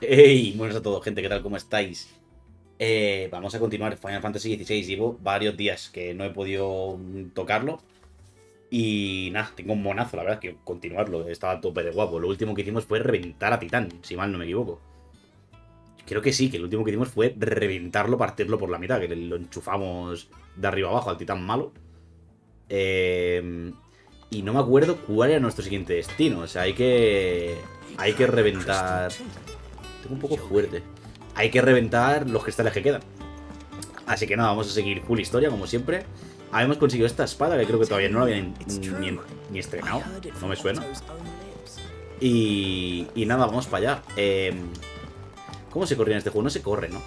Hey, buenas a todos, gente, ¿qué tal? ¿Cómo estáis? Vamos a continuar Final Fantasy XVI. Llevo varios días que no he podido tocarlo. Y nada, tengo un monazo, la verdad, que continuarlo. Estaba a tope de guapo. Lo último que hicimos fue reventar a Titán, si mal no me equivoco. Creo que sí, que lo último que hicimos fue reventarlo, partirlo por la mitad, que lo enchufamos de arriba abajo al Titán malo. Y no me acuerdo cuál era nuestro siguiente destino. O sea, hay que reventar. Tengo un poco fuerte. Hay que reventar los cristales que quedan. Así que nada, vamos a seguir full historia, como siempre. Habíamos conseguido esta espada, que creo que todavía no la habían ni estrenado. No me suena. Y nada, vamos para allá. ¿Cómo se corría en este juego? No se corre, ¿no?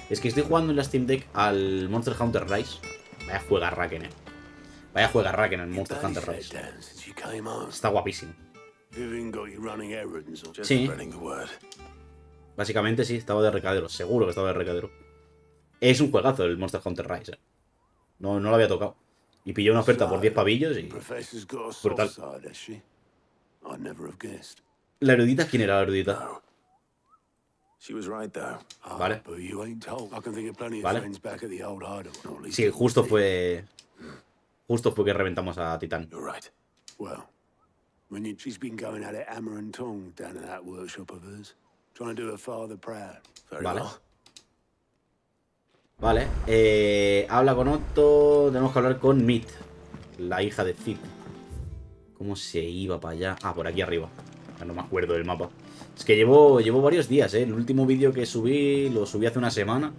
Es que estoy jugando en la Steam Deck al Monster Hunter Rise. Vaya juega Raken, Vaya juega Raken en Monster Hunter Rise. Está guapísimo. Sí. Básicamente sí, estaba de recadero. Seguro que estaba de recadero. Es un juegazo el Monster Hunter Rise. No lo había tocado. Y pillé una oferta por 10 pavillos y... brutal. ¿La erudita? ¿Quién era la erudita? Vale. Vale. Sí, justo fue... Justo fue que reventamos a Titán. Vale. Vale. Habla con Otto. Tenemos que hablar con Mit, la hija de Cid. ¿Cómo se iba para allá? Ah, por aquí arriba. No me acuerdo del mapa. Es que llevo varios días, El último vídeo que subí, lo subí hace una semana.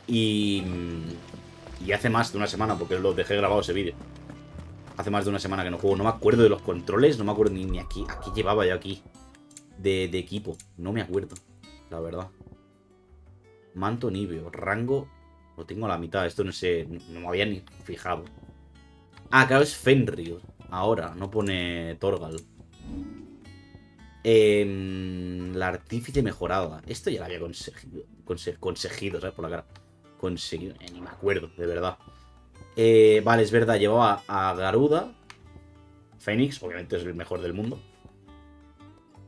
Y hace más de una semana, porque lo dejé grabado ese vídeo. Hace más de una semana que no juego. No me acuerdo de los controles, no me acuerdo ni aquí. Aquí llevaba yo aquí. De equipo. No me acuerdo, la verdad. Manto níveo. Rango. Lo tengo a la mitad. Esto no sé. No me había ni fijado. Ah, claro, es Fenrir. Ahora, no pone Torgal. La artífice mejorada. Esto ya la había conseguido. Conseguido, ¿sabes? Por la cara. Conseguido. Ni me acuerdo, de verdad. Vale, es verdad. Llevaba a Garuda. Fénix, obviamente es el mejor del mundo.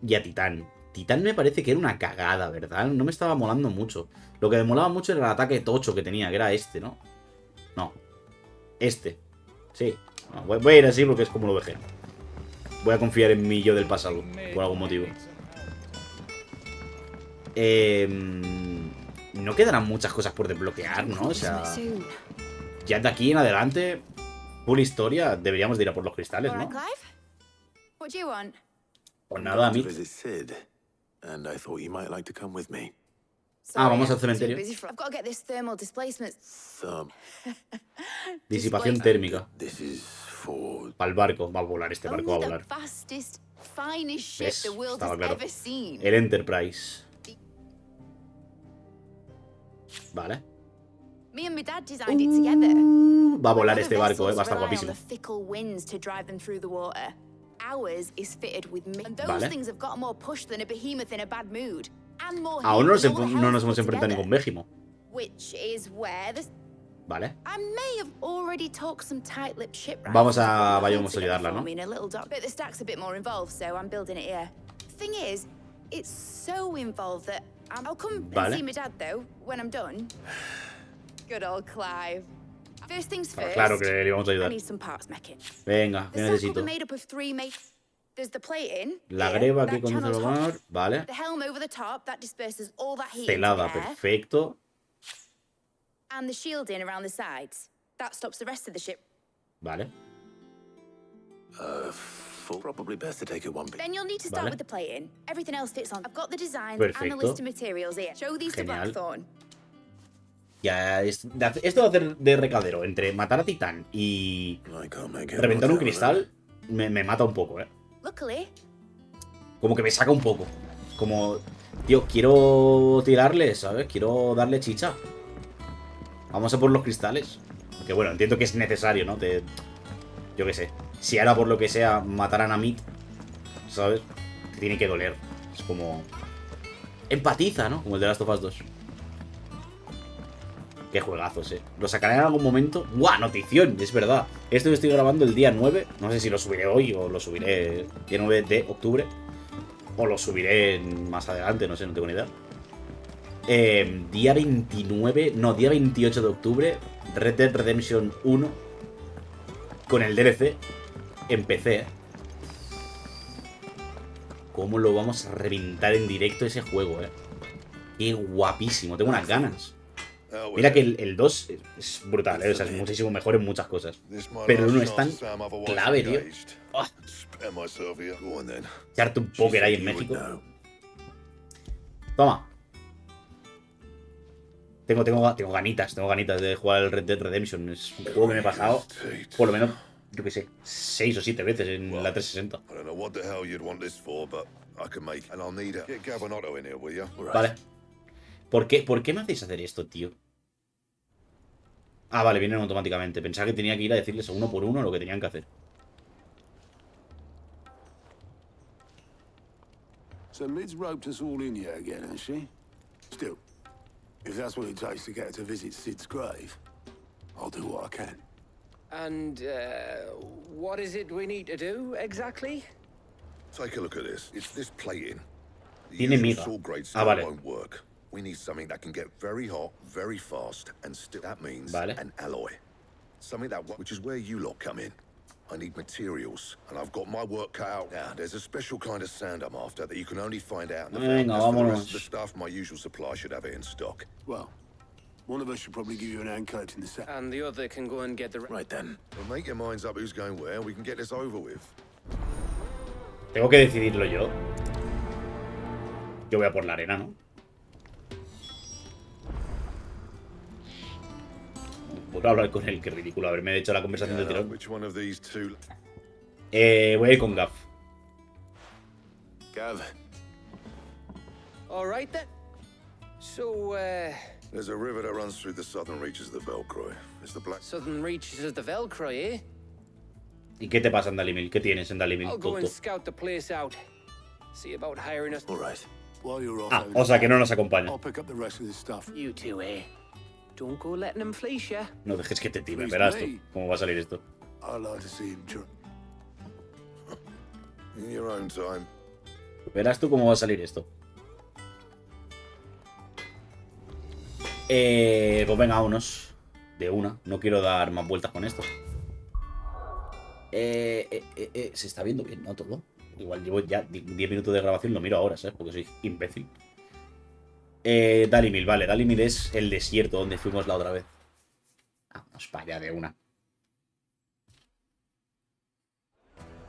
Y a Titán. Titán me parece que era una cagada, ¿verdad? No me estaba molando mucho. Lo que me molaba mucho era el ataque tocho que tenía, que era este, ¿no? No. Este. Sí. No, voy a ir así porque es como lo dejé. Voy a confiar en mi yo del pasado, por algún motivo. No quedarán muchas cosas por desbloquear, ¿no? O sea, ya de aquí en adelante, full historia, deberíamos de ir a por los cristales, ¿no? Pues nada, a mí. Ah, vamos al cementerio. Disipación térmica. Para el barco. Va a volar este barco, va a volar. ¿Ves? Estaba claro. El Enterprise. Vale. Va a volar este barco, va a estar guapísimo. Vale. Aún no nos hemos enfrentado a ningún Végimo. Vale. Vamos a ayudarla, ¿no? Vale. Claro que le íbamos a ayudar. Venga, ¿qué necesito? La greba que conduce al hogar. Vale. Celada, perfecto. Vale. Perfecto. Genial. Ya, esto de hacer de recadero entre matar a Titán y reventar un cristal me mata un poco, Como que me saca un poco. Como, tío, quiero tirarle, ¿sabes? Quiero darle chicha. Vamos a por los cristales. Que bueno, entiendo que es necesario, ¿no? Yo qué sé. Si ahora por lo que sea mataran a Meat, ¿sabes? Te tiene que doler. Es como... empatiza, ¿no? Como el de Last of Us 2. Qué juegazos, Lo sacaré en algún momento. ¡Buah! Notición, es verdad. Esto lo estoy grabando el día 9. No sé si lo subiré hoy o lo subiré el día 9 de octubre. O lo subiré más adelante, no sé, no tengo ni idea. Día 29, no, día 28 de octubre, Red Dead Redemption 1 con el DLC en PC. ¿Cómo lo vamos a reventar en directo ese juego, Qué guapísimo, tengo unas ganas. Mira que el 2 es brutal, o sea, es muchísimo mejor en muchas cosas. Pero el 1 es tan clave, tío. ¡Oh! Echarte un póker ahí en México. Toma. Tengo ganitas de jugar el Red Dead Redemption. Es un juego que me he pasado, por lo menos, yo qué sé, 6 o 7 veces en la 360. Vale. ¿Por qué me hacéis hacer esto, tío? Ah, vale, vienen automáticamente. Pensaba que tenía que ir a decirles uno por uno lo que tenían que hacer. So Mid's roped us all in here again, has she? Still, if that's what it takes to get her to visit Sid's grave, I'll do what I can. And, what is it we need to do, exactly? Take a look at this. It's this plating. Tiene miga. Ah, vale. Won't work. We need something that can get very hot, very fast, and still. That means an alloy. Something that, which is where you lot come in. I need materials, and I've got my work cut out now. There's a special kind of sand I'm after that you can only find out in the field. As for the rest of the stuff, my usual supply should have it in stock. Well, one of us should probably give you an hand collecting the sand. And the other can go and get the... Right then. Well, make your minds up who's going where, and we can get this over with. Tengo que decidirlo yo. Yo voy a por la arena, ¿no? Puedo hablar con él, qué ridículo haberme hecho la conversación del tirón. Voy a ir con Gav. Gav. All right then. So, There's a river that runs through the southern reaches of the Velcroy. It's the black... Southern reaches of the Velcroy, eh? ¿Y qué te pasa en Dalimil? ¿Qué tienes en Dalimil? I'll go and scout the place out. See about hiring us. All right. While you're off, Ah, o sea que no nos acompaña. I'll pick up the rest of this stuff. You two, eh? Don't go letting them fleece ya. No dejes que te time, verás tú cómo va a salir esto. I'd like to see him try. In your own time. Verás tú cómo va a salir esto. Pues venga, vámonos. De una. No quiero dar más vueltas con esto. Se está viendo bien, ¿no? Todo. Igual llevo ya 10 minutos de grabación, lo miro ahora, ¿sabes? Porque soy imbécil. Dalimil, vale. Dalimil es el desierto donde fuimos la otra vez. Vamos para allá de una.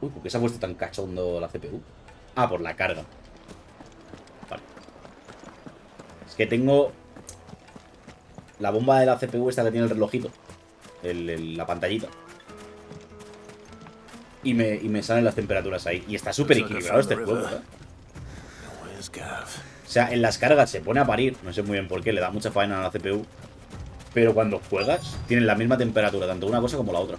Uy, ¿por qué se ha puesto tan cachondo la CPU? Ah, por la carga. Vale. Es que tengo... La bomba de la CPU esta que tiene el relojito. La pantallita. Y me salen las temperaturas ahí. Y está súper equilibrado este juego, ¿eh? O sea, en las cargas se pone a parir. No sé muy bien por qué, le da mucha faena a la CPU. Pero cuando juegas, tienen la misma temperatura, tanto una cosa como la otra.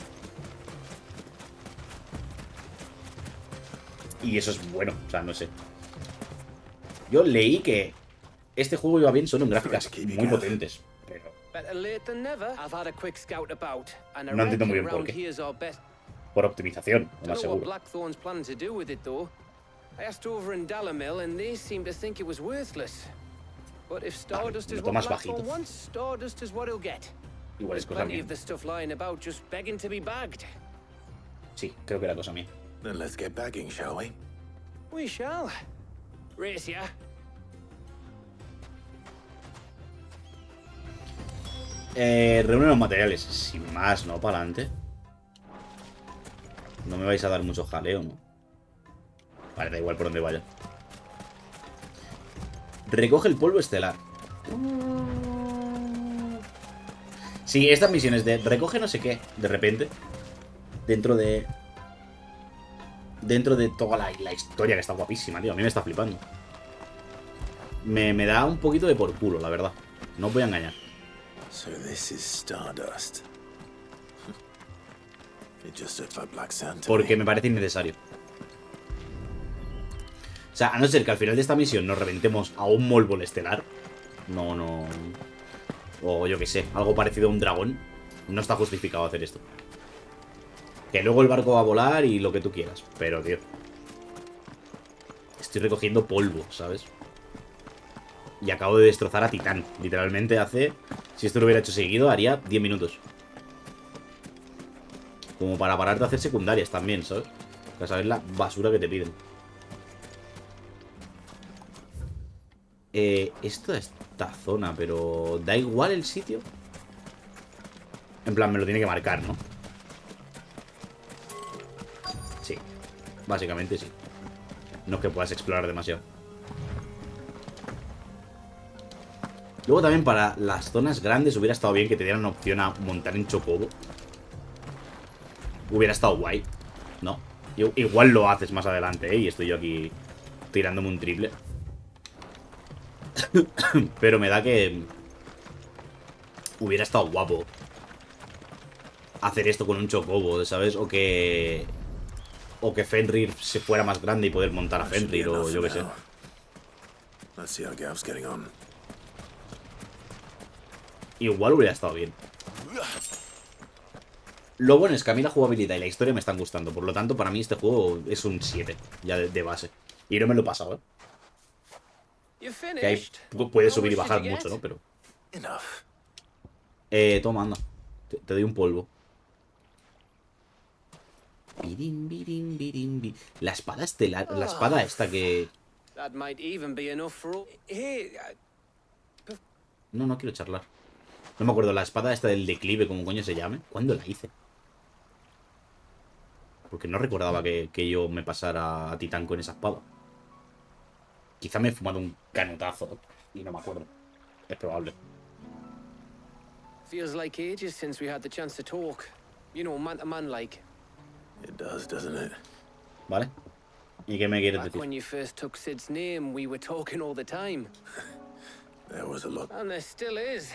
Y eso es bueno, o sea, no sé. Yo leí que este juego iba bien solo en gráficas muy potentes. Pero no entiendo muy bien por qué. Por optimización, lo más seguro. I asked over in Dalamil, and they seem to think it was worthless. But if Stardust is what Blackthorn wants, Stardust is what he'll get. Igual es cosa Plenty mía. of the stuff lying about just begging to be bagged. Sí, creo que era cosa mía. Then let's get bagging, shall we? We shall. Race ya. Reúne los materiales. Sin más, ¿no? Para adelante. No me vais a dar mucho jaleo, ¿no? Vale, da igual por donde vaya. Recoge el polvo estelar. Sí, estas misiones de recoge no sé qué, de repente. Dentro de toda la historia, que está guapísima, tío. A mí me está flipando. Me da un poquito de por culo, la verdad. No os voy a engañar. So this is Stardust. It just looks like Black Santa. Porque me parece innecesario. O sea, a no ser que al final de esta misión nos reventemos a un Molbol estelar. No. O yo que sé, algo parecido a un dragón. No está justificado hacer esto. Que luego el barco va a volar y lo que tú quieras. Pero, tío. estoy recogiendo polvo, ¿sabes? Y acabo de destrozar a Titán. Literalmente hace... Si esto lo hubiera hecho seguido, haría 10 minutos. Como para parar de hacer secundarias también, ¿sabes? Para saber la basura que te piden. Esto es esta zona, pero... ¿Da igual el sitio? En plan, me lo tiene que marcar, ¿no? Sí. Básicamente sí. No es que puedas explorar demasiado. Luego también para las zonas grandes hubiera estado bien que te dieran opción a montar en chocobo. Hubiera estado guay, ¿no? Igual lo haces más adelante, ¿eh? Y estoy yo aquí tirándome un triple. Pero me da que... Hubiera estado guapo hacer esto con un chocobo, ¿sabes? O que Fenrir se fuera más grande y poder montar a Fenrir, o yo qué sé. Igual hubiera estado bien. Lo bueno es que a mí la jugabilidad y la historia me están gustando. Por lo tanto, para mí este juego es un 7, ya de base. Y no me lo he pasado, ¿eh? Que ahí puede subir y bajar mucho, ¿no? Pero... toma, anda. Te doy un polvo. La espada estelar. La espada esta que... No quiero charlar. No me acuerdo, la espada esta del declive, como coño se llame. ¿Cuándo la hice? Porque no recordaba que yo me pasara a Titán con esa espada. Quizá me he fumado un canotazo y no me acuerdo. Es probable. Feels like ages since we had the chance to talk. You know, man to man like. It does, doesn't it? ¿Vale? ¿Y qué me quieres Back decir? when you first took Sid's name, we were talking all the time. There was a lot. And there still is.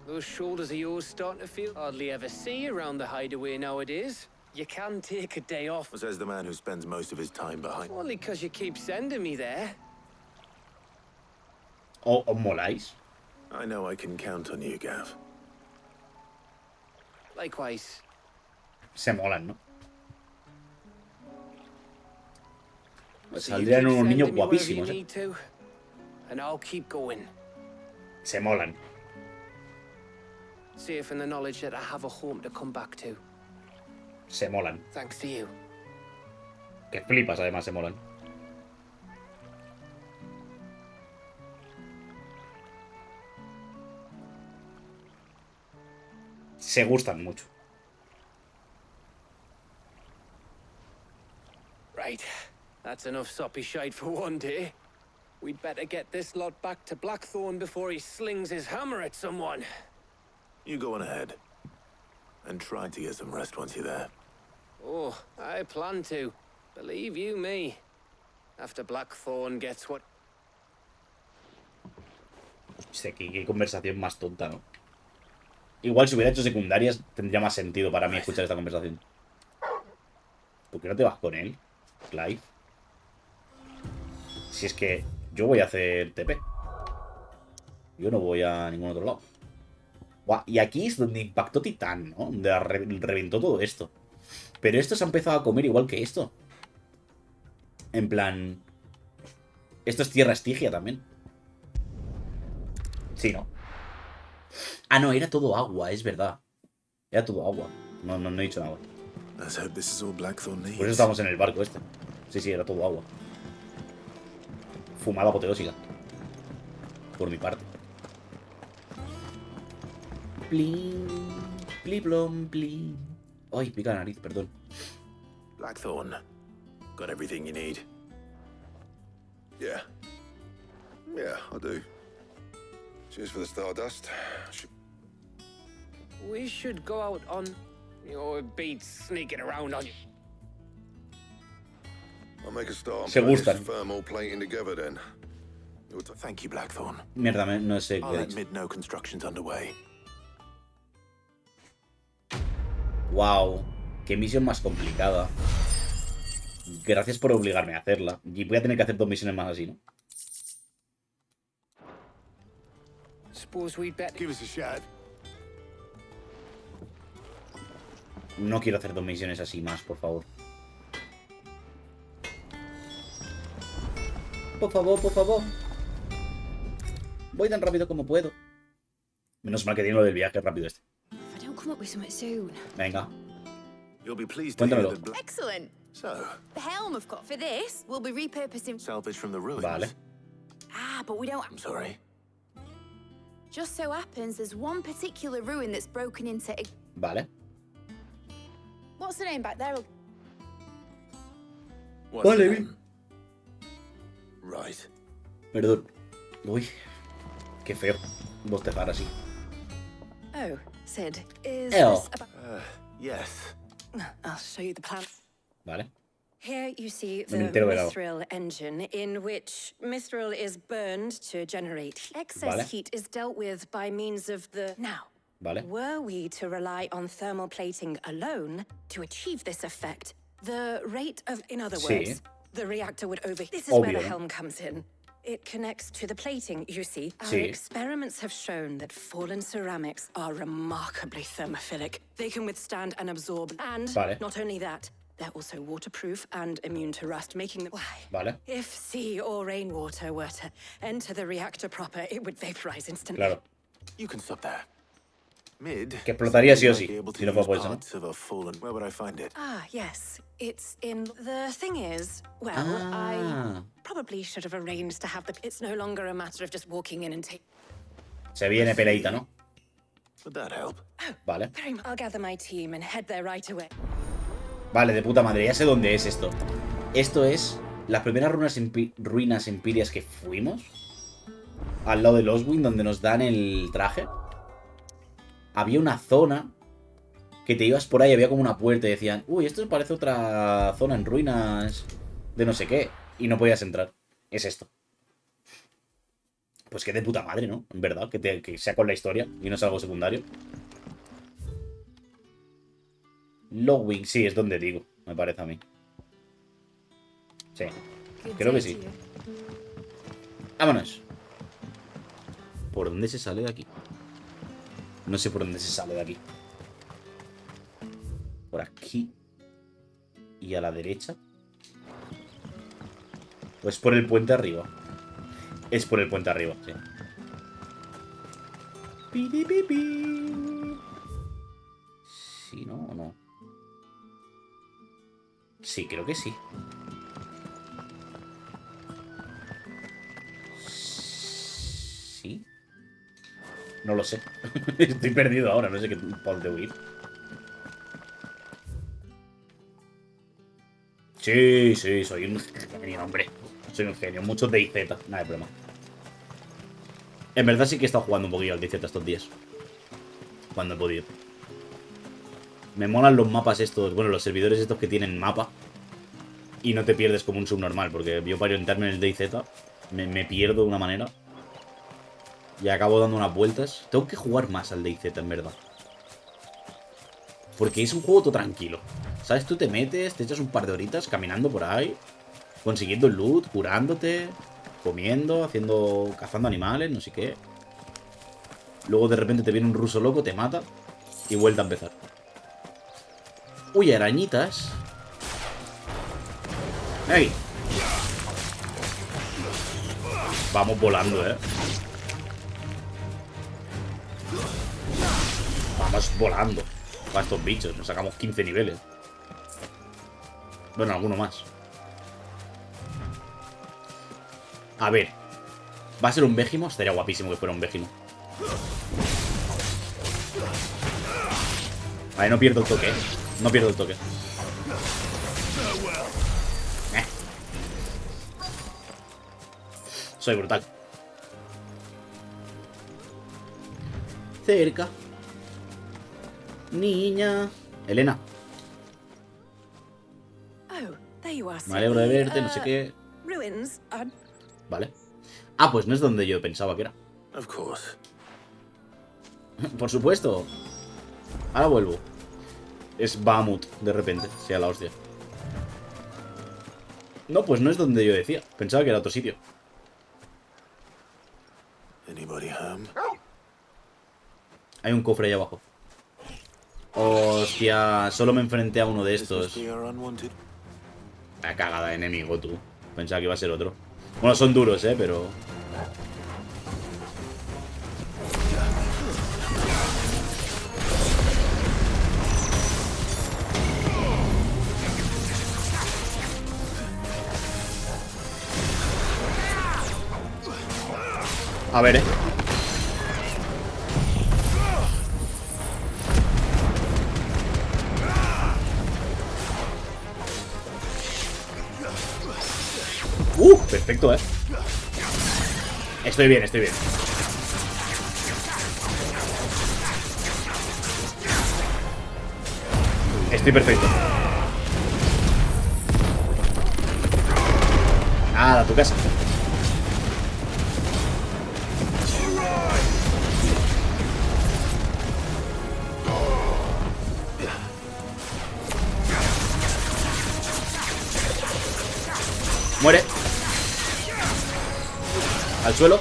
Those shoulders of yours starting to feel hardly ever see around the hideaway nowadays. You can take a day off. Says the man who spends most of his time behind. Only because you keep sending me there. ¿O moláis? I know I can count on you, Gav. Likewise. Se molan, ¿no? So you Saldrían keep unos niños sending me wherever you guapísimos, ¿eh? need to, and I'll keep going. Se molan. Safe in the knowledge that I have a home to come back to. Se molan. Thanks to you. Que flipas, además, se molan. Se gustan mucho. Right. That's enough soppy shite for one day. We'd better get this lot back to Blackthorn before he slings his hammer at someone. You go on ahead. And try to get some rest once you're there. Oh, I plan to. Believe you me. After Blackthorn gets what... Sé que qué conversación más tonta, ¿no? Igual si hubiera hecho secundarias tendría más sentido para mí escuchar esta conversación. ¿Por qué no te vas con él, Clive? Si es que yo voy a hacer TP. Yo no voy a ningún otro lado. Buah, y aquí es donde impactó Titán, ¿no? Donde reventó todo esto. Pero esto se ha empezado a comer igual que esto. En plan... Esto es tierra estigia también. Sí, ¿no? Ah, no, era todo agua, es verdad. Era todo agua. No he dicho nada. Por eso estamos en el barco este. Sí, era todo agua. Fumada apoteósica. Por mi parte. Plin, pliblom, plin. Ay, pica la nariz, perdón. Blackthorn. Got everything you need. Yeah, I do. Cheers for the Stardust. We should go out on... Your beats sneaking around on you. I'll make a start. Se gustan. Firm all plating together then. Thank you, Blackthorn. Mierda, no sé qué I'll he dicho. admit no construction's underway. Wow, qué misión más complicada. Gracias por obligarme a hacerla. Y voy a tener que hacer 2 misiones más así, ¿no? Suppose we'd better... Give us a shout. No quiero hacer 2 misiones así más, por favor. por favor, por favor. Voy tan rápido como puedo. Menos mal que tiene lo del viaje rápido este. Venga. Cuéntamelo. Excellent. So, the helm I've got for this will be repurposed Salvage from the ruins. Vale. Ah, but we don't. I'm sorry. Just so happens there's one particular ruin that's broken into. Vale. What's the name back there? What's Vale, the bien. name? Right. Perdón. Uy. Qué feo. Bostezar así. Oh, Sid, is Ew. this about... Yes. I'll show you the plan. Vale. Here you see No me the entero de algo. mithril engine, in which mithril is burned to generate heat. Excess Vale. heat is dealt with by means of the... Now, Vale. were we to rely on thermal plating alone to achieve this effect, the rate of... In other Sí. words, the reactor would over... This is where Obvio, the ¿no? helm comes in. It connects to the plating, you see. Our Sí. experiments have shown that fallen ceramics are remarkably thermophilic. They can withstand and absorb. And Vale. not only that, they're also waterproof and immune to rust, making them... Why? Vale. If sea or rainwater were to enter the reactor proper, it would vaporize instantly. Claro. You can stop there. Mid. Que explotaría sí o might sí, be able to si no fuera use por eso, ¿no? parts of a fallen. Where would I find it? Ah, yes. It's in... The thing is, well, I Ah. probably should have arranged to have the... It's no longer a matter of just walking in and taking... Se viene peleita, ¿no? Would that help? Vale. Very much. I'll gather my team and head there right away. Vale, de puta madre. Ya sé dónde es esto. Esto es las primeras ruinas empirias que fuimos. Al lado de Loswyn, donde nos dan el traje. Había una zona que te ibas por ahí, había como una puerta y decían, uy, esto parece otra zona en ruinas de no sé qué. Y no podías entrar. Es esto. Pues que de puta madre, ¿no? En verdad, que sea con la historia y no es algo secundario. Lowing, sí, es donde digo, me parece a mí. Sí, creo que sí. Vámonos. ¿Por dónde se sale de aquí? No sé por dónde se sale de aquí. Por aquí. Y a la derecha. Pues por el puente arriba. Es por el puente arriba, sí. Sí, ¿no? ¿O no? Sí, creo que sí. ¿Sí? No lo sé. Estoy perdido ahora, no sé qué por dónde ir. Sí, sí, soy un genio, hombre. Soy un genio. Muchos DayZ, nada de problema. En verdad sí que he estado jugando un poquillo al DayZ estos días. Cuando he podido. Me molan los mapas estos, bueno, los servidores estos que tienen mapa. Y no te pierdes como un subnormal, porque yo para orientarme en el DayZ me pierdo de una manera. Y acabo dando unas vueltas. Tengo que jugar más al DayZ, en verdad. Porque es un juego todo tranquilo. ¿Sabes? Tú te metes, te echas un par de horitas caminando por ahí, consiguiendo el loot, curándote, comiendo, cazando animales, no sé qué. Luego de repente te viene un ruso loco, te mata y vuelta a empezar. Uy, arañitas. Ven aquí. Vamos volando, Vamos volando. Para estos bichos, nos sacamos 15 niveles. Bueno, alguno más. A ver. ¿Va a ser un Végimo? Estaría guapísimo que fuera un Végimo. Vale, no pierdo el toque, No pierdo el toque. Soy brutal. Cerca. Niña. Elena. Oh, there you are. Me alegro de verte, no sé qué. Ruins are... Vale. Ah, pues no es donde yo pensaba que era. Of course. Por supuesto. Ahora vuelvo. Es Bahamut, de repente. Sea la hostia. No, pues no es donde yo decía. Pensaba que era otro sitio. Anybody home? Hay un cofre ahí abajo. Hostia, solo me enfrenté a uno de estos. This must be our unwanted. La cagada de enemigo, tú. Pensaba que iba a ser otro. Bueno, son duros, pero... A ver, perfecto, Estoy bien, estoy bien. Estoy perfecto. Nada, a tu casa. Muere. Al suelo.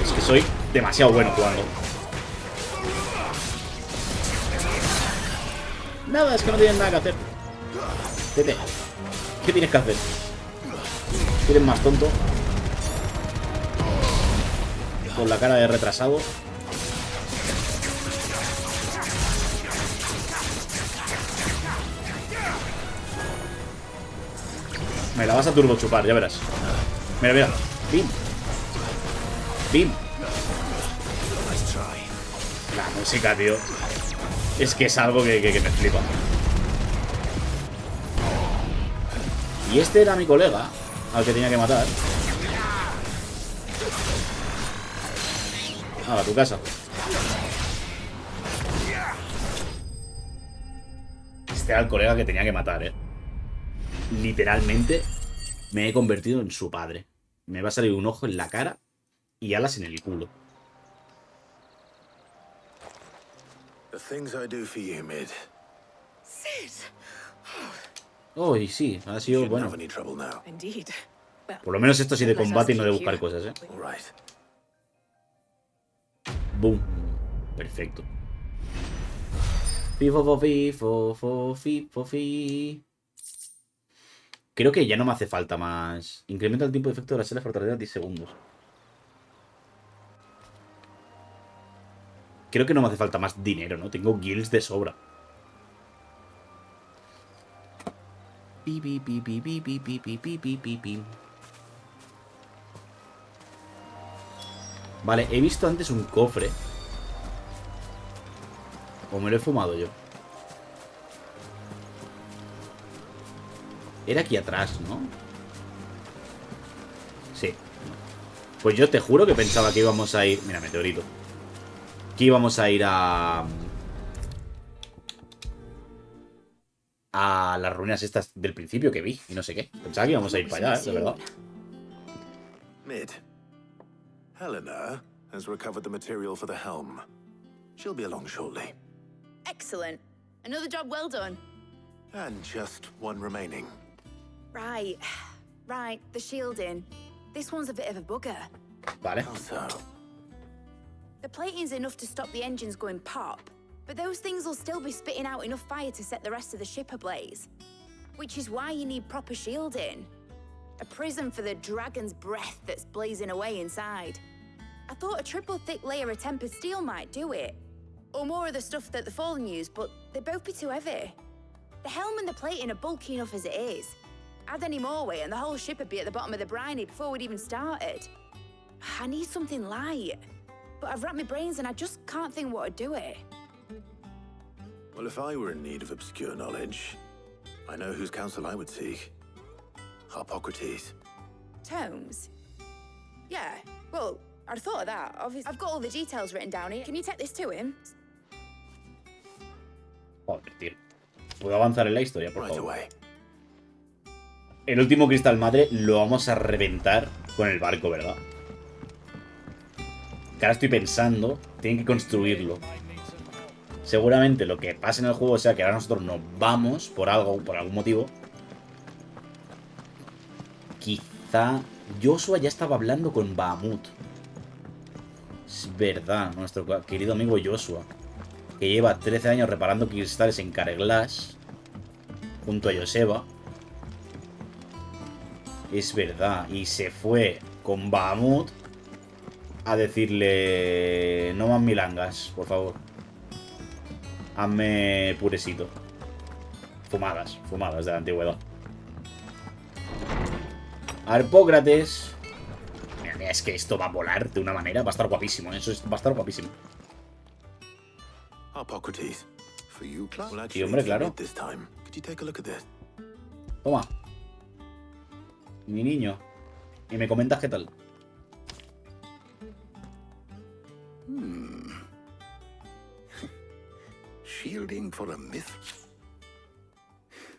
Es que soy demasiado bueno jugando. Nada, es que no tienes nada que hacer. Vete. ¿Qué tienes que hacer? Eres más tonto. Con la cara de retrasado. Me la vas a turbo chupar, ya verás. Mira, mira. Bim. Bim. La música, tío. Es que es algo que me flipa. Y este era mi colega, al que tenía que matar. A tu casa. Este era el colega que tenía que matar, Literalmente me he convertido en su padre. Me va a salir un ojo en la cara y alas en el culo. The things I do for you, Mid. Oh, y sí, ha sido Shouldn't bueno. have any trouble now. Indeed. Well, Por lo menos esto sí de combate y no de buscar cosas, All right. Boom. Perfecto. Fifo, fifo, fifo, fi. Creo que ya no me hace falta más. Incrementa el tiempo de efecto de la sala fortaleza a 10 segundos. Creo que no me hace falta más dinero, ¿no? Tengo guilds de sobra. Pi, pi, pi, pi, pi, pi, pi, pi, pi, pi, pi, pi. Vale, he visto antes un cofre. ¿O me lo he fumado yo? Era aquí atrás, ¿no? Sí. Pues yo te juro que pensaba que íbamos a ir... Mira, meteorito. Que íbamos a ir a las ruinas estas del principio que vi. Y no sé qué. Pensaba que íbamos a ir para allá, de verdad. Mid. Helena has recovered the material for the helm. She'll be along shortly. Excellent. Another job well done. And just one remaining. Right. Right, the shielding. This one's a bit of a bugger. Vale. How so? The plating's enough to stop the engines going pop, but those things will still be spitting out enough fire to set the rest of the ship ablaze. Which is why you need proper shielding. A prison for the dragon's breath that's blazing away inside. I thought a triple thick layer of tempered steel might do it. Or more of the stuff that the Fallen use, but they'd both be too heavy. The helm and the plating are bulky enough as it is. Add any more weight and the whole ship would be at the bottom of the briny before we'd even started. I need something light. But I've racked my brains and I just can't think what would do it. Well, if I were in need of obscure knowledge, I know whose counsel I would seek. Harpocrates. Tomes? Yeah, well, I'd thought of that. Obviously, I've got all the details written down here. Can you take this to him? Joder, tío. ¿Puedo avanzar en la historia, por Right favor? away. El último cristal madre lo vamos a reventar con el barco, ¿verdad? Que ahora estoy pensando, tienen que construirlo. Seguramente lo que pasa en el juego sea que ahora nosotros nos vamos por algo, por algún motivo. Quizá Joshua ya estaba hablando con Bahamut. Es verdad, nuestro querido amigo Joshua, que lleva 13 años reparando cristales en Careglass junto a Joseba. Es verdad. Y se fue con Bahamut a decirle... No más milangas, por favor. Hazme puresito. Fumadas de la antigüedad. Arpócrates. Mira, es que esto va a volar de una manera. Va a estar guapísimo. Va a estar guapísimo. Hippocrates. For you, Clark. Sí, hombre, claro. Toma. Mi niño. Y me comentas qué tal. Shielding for a myth.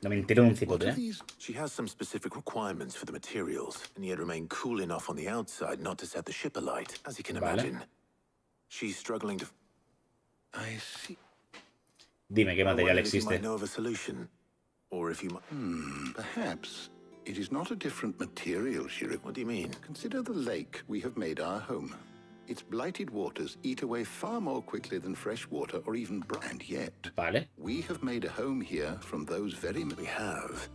No me entero de un cipote, ¿eh? She has some specific requirements for the materials, and yet remain cool enough on the outside not to set the ship alight, as you can imagine. She's struggling to... I see. Dime qué material existe. Perhaps it is not a different material, Shirek. What do you mean? Consider the lake we have made our home. Its blighted waters eat away far more quickly than fresh water or even brand yet. Vale. We have made a home here from those very... We have.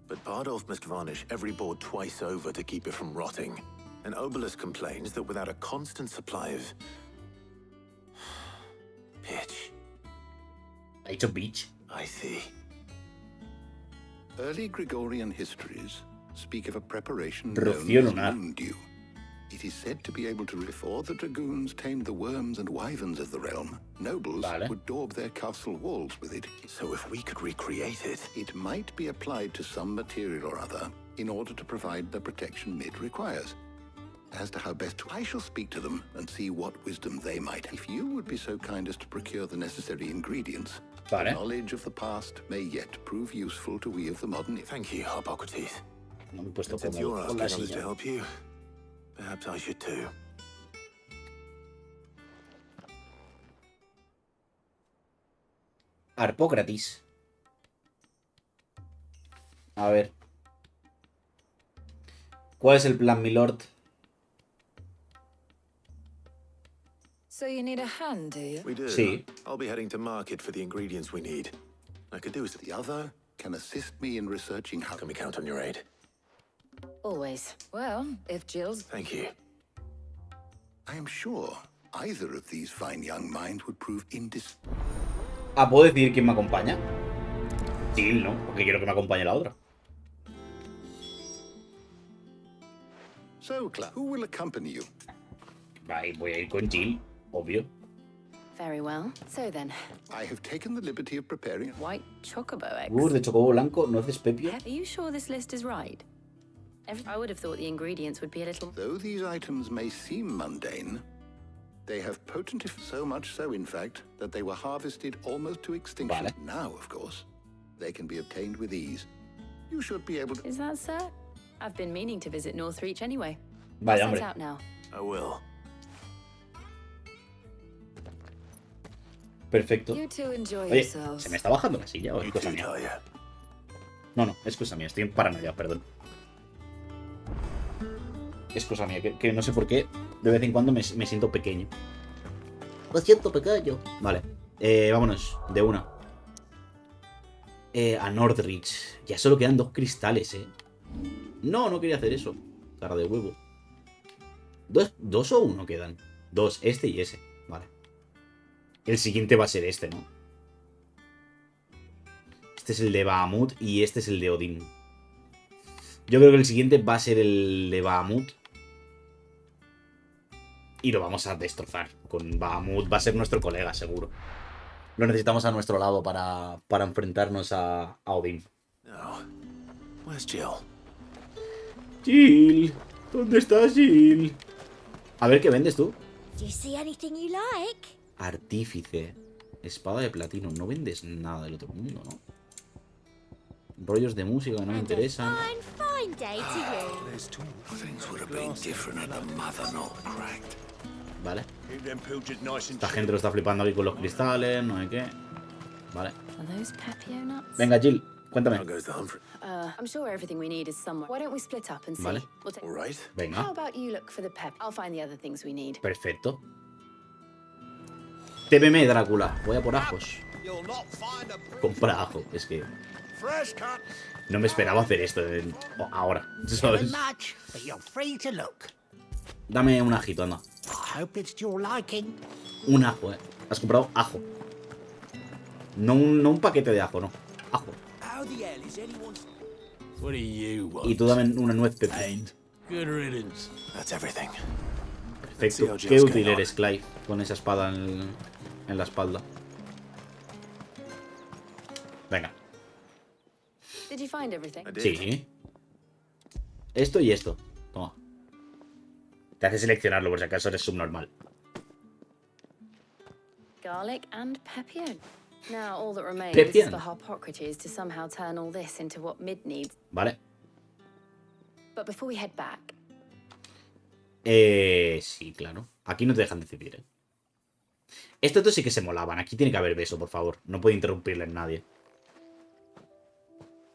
But Bardolph must varnish every board twice over to keep it from rotting. And Obelisk complains that without a constant supply of... pitch. ¿Ha dicho beach? I see. Early Gregorian histories speak of a preparation Rocío known as lunar. moondew. It is said to be able to, before the dragoons tamed the worms and wyverns of the realm, nobles would daub their castle walls with it. So if we could recreate it, it might be applied to some material or other in order to provide the protection Mid requires. As to how best to, I shall speak to them and see what wisdom they might have. If you would be so kind as to procure the necessary ingredients, the knowledge of the past may yet prove useful to we of the modern. Thank you, Hippocrates. No me he puesto Since you're asking others to help you, perhaps I should too. Arpócrates. A ver. ¿Cuál es el plan, milord? So you need a hand, do you? We do. Sí. I'll be heading to market for the ingredients we need. I could do is the other can assist me in researching how. Can we count on your aid? Always. Well, if Jill's... Thank you. I am sure either of these fine young minds would prove Ah, ¿puedo decidir quién me acompaña? Jill, ¿no? Porque quiero que me acompañe la otra. So, Clark, who will accompany you? Voy a ir con Jill, obvio. Very well. So then. I have taken the liberty of preparing white chocobo eggs. De chocobo blanco, nueces pepio. Are you sure this list is right? I would have thought the ingredients would be a little... Though these items may seem mundane, they have potent, so much so, in fact, that they were harvested almost to extinction. Vale. Now, of course, they can be obtained with ease. You should be able to... Is that so? I've been meaning to visit Northreach anyway. Vaya, I'll hombre. set out now. I will. Perfecto. You two enjoy Oye, yourselves. ¿se me está bajando la silla o es cosa mía? No, es cosa mía. Estoy en paranoia, perdón. Es cosa mía, que no sé por qué de vez en cuando me siento pequeño. Me siento pequeño. Vale, vámonos, de una. A Northreach. Ya solo quedan 2 cristales, No quería hacer eso. Cara de huevo. ¿Dos o uno quedan? 2, este y ese. Vale. El siguiente va a ser este, ¿no? Este es el de Bahamut y este es el de Odín. Yo creo que el siguiente va a ser el de Bahamut. Y lo vamos a destrozar. Con Bahamut va a ser nuestro colega, seguro. Lo necesitamos a nuestro lado para enfrentarnos a Odín. Where's Jill? Jill, ¿dónde estás, Jill? A ver, ¿qué vendes tú? Do you see anything you like? Artífice. Espada de platino. No vendes nada del otro mundo, ¿no? Rollos de música que no me interesan. Fine day to you. Things would have been different had the mother not cracked. Vale. Esta gente lo está flipando aquí con los cristales, no sé qué. Vale. Are those Pepio nuts? Venga, Jill, cuéntame. I'm sure everything we need is somewhere. Why don't we split up and see? Vale. All right. How Venga. about you look for the pep? I'll find the other things we need. Perfecto. TPM, Drácula. Voy a por ajos. Compra ajo. Es que No me esperaba hacer esto ahora, ¿sabes? Dame un ajito, anda. Un ajo, Has comprado ajo. No un paquete de ajo, no. Ajo. Y tú dame una nuez pepino. Perfecto. Qué útil eres, Clive, con esa espada en la espalda. Venga. Sí. Esto y esto. Toma. Te hace seleccionarlo por si acaso eres subnormal. Garlic and pepion. Now all that remains Pepion. is for Harpocrates to somehow turn all this into what Mid needs. Vale. But before we head back. Sí, claro. Aquí no te dejan decidir, Estos dos sí que se molaban. Aquí tiene que haber beso, por favor. No puede interrumpirle en nadie.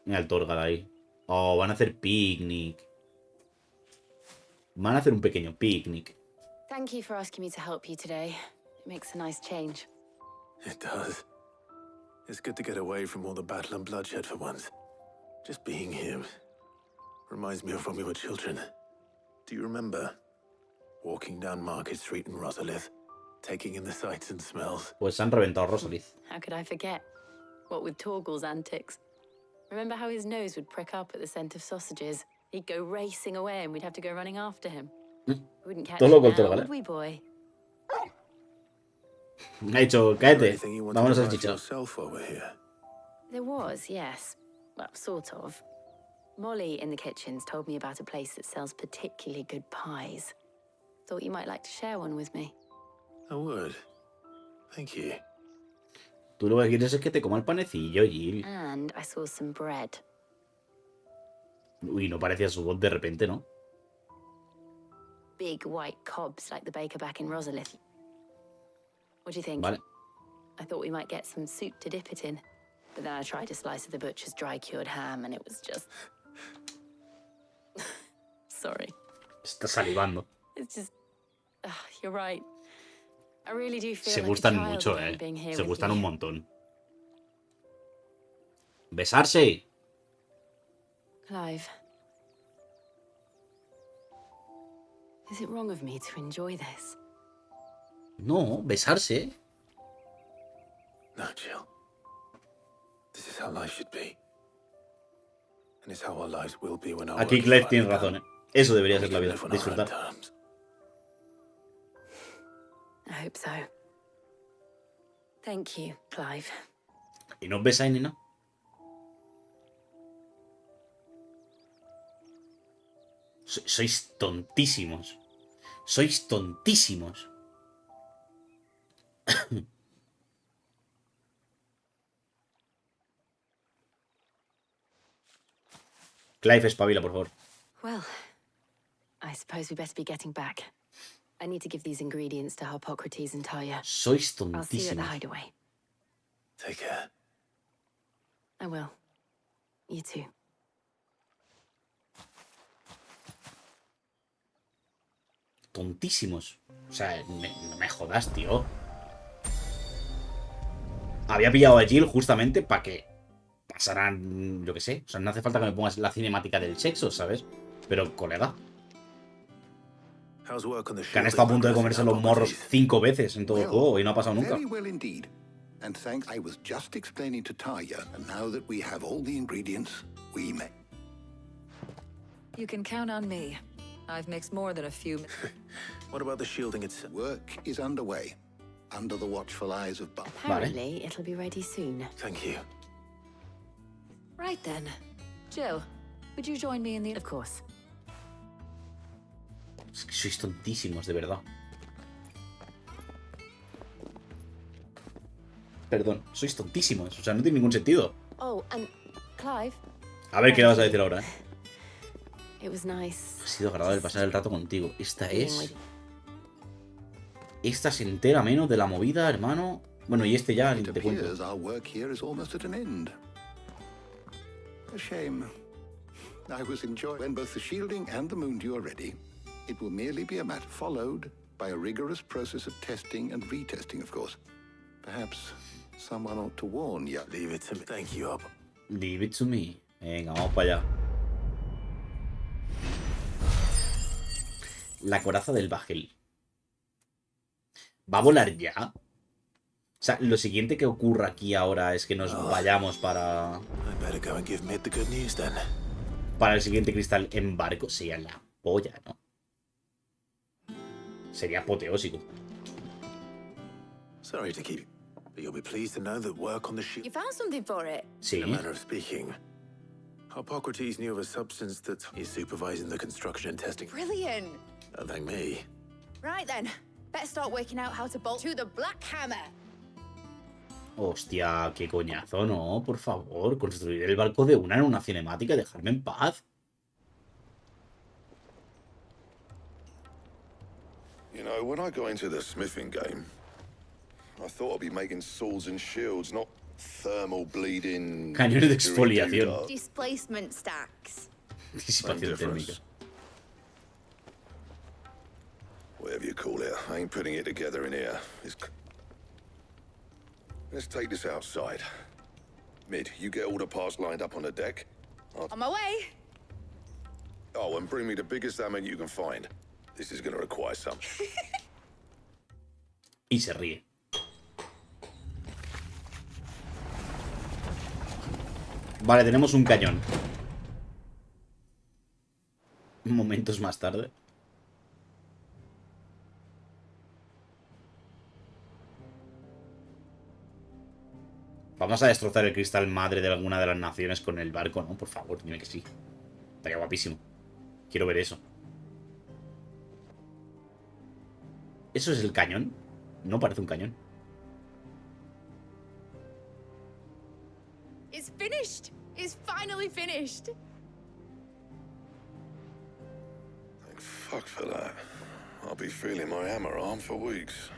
Mira el Torgal ahí. Oh, van a hacer picnic. Van a hacer un pequeño picnic. Thank you for asking me to help you today. It makes a nice change. It does. It's good to get away from all the battle and bloodshed for once. Just being here reminds me of when we were children. Do you remember? Walking down Market Street in Rosalith, taking in the sights and smells. Pues se han reventado Rosalith. How could I forget? What with Torgal's antics. Remember how his nose would prick up at the scent of sausages? He'd go racing away and we'd have to go running after him. We wouldn't catch him now, would we, boy? Me ha dicho, cállate. Vámonos al chichón. There was, yes. Well, sort of. Molly in the kitchens told me about a place that sells particularly good pies. Thought you might like to share one with me. I would. Thank you. Tú lo que quieres es que te coma el panecillo, Jill. And I saw some bread. Uy, no parecía su voz de repente, ¿no? Big white cobs like the baker back in Rosalith. What do you think? Vale. I thought we might get some soup to dip it in. But then I tried a slice of the butcher's dry-cured ham and it was just... Sorry. Está salivando. It's just... you're right. I really do feel Se like gustan a child mucho, again being here Se with gustan you. un montón. Besarse. Clive. Is it wrong of me to enjoy this? No, besarse. No, Jill. This is how life should be. And it's how our lives will be when our Aquí Clive tiene razón, Eso debería ser la vida. Disfrutar. I hope so. Thank you, Clive. ¿Y no os besáis ni nada? Sois tontísimos. Sois tontísimos. Clive, espabila, por favor. Well, I suppose we better be getting back. I need to give these ingredients to Harpocrates and Talia. Sois I'll see you at the tontísimos. hideaway. Take care. I will. You too. Tontísimos. O sea, no me jodas, tío. Había pillado a Jill justamente para que pasaran, yo qué sé. O sea, no hace falta que me pongas la cinemática del sexo, ¿sabes? Pero, colega, que han estado a punto de comerse los morros 5 veces en todo el juego y no ha pasado nunca. Very well indeed. And thanks, I was just explaining to Talia, and now that we have all the ingredients, we may. You can count on me. I've mixed more than a few. What about the shielding itself? Work is underway, under the watchful eyes of Bob. Apparently, it'll be ready soon. Thank you. Right then. Jill, would you join me in the... Of course. Es que sois tontísimos, de verdad. Perdón, sois tontísimos. O sea, no tiene ningún sentido. Oh, and Clive. A ver qué le vas a decir ahora, It was nice. Ha sido agradable pasar el rato contigo. Esta es entera menos de la movida, hermano. Bueno, y este ya ni It te cuento. appears our work here is almost at an end. A shame. I was enjoying when both the shielding and the moondew are ready. It will merely be a matter followed by a rigorous process of testing and retesting, of course. Perhaps someone ought to warn you. Leave it to me. Thank you, Up. Leave it to me. Venga, vamos para allá. La coraza del bajel. ¿Va a volar ya? O sea, lo siguiente que ocurra aquí ahora es que nos vayamos para el siguiente cristal en barco. Sería la polla, ¿no? Sería apoteósico. Sorry to keep, but you'll be pleased to know that work on the ship. You found something for it? Sí. In a manner of speaking. Hippocrates knew of a substance that is supervising the construction and testing. Brilliant. Don't thank me. Right then. Better start working out how to bolt to the Black Hammer. Hostia, qué coñazo, ¿no? Por favor, construir el barco de una en una cinemática y dejarme en paz. You know, when I got into the smithing game, I thought I'd be making swords and shields, not thermal bleeding... Cañones de exfoliación. Displacement stacks. Disipación térmica. Whatever you call it, I ain't putting it together in here. Let's take this outside. Mid, you get all the parts lined up on the deck. On my way. Oh, and bring me the biggest hammer you can find. This is gonna require some. Y se ríe. Vale, tenemos un cañón. Momentos más tarde. Vamos a destrozar el cristal madre de alguna de las naciones con el barco, ¿no? Por favor, dime que sí. Estaría guapísimo. Quiero ver eso. ¿Eso es el cañón? No parece un cañón. It's finished. It's finally finished. Thank fuck for that. I'll be feeling my hammer arm for weeks.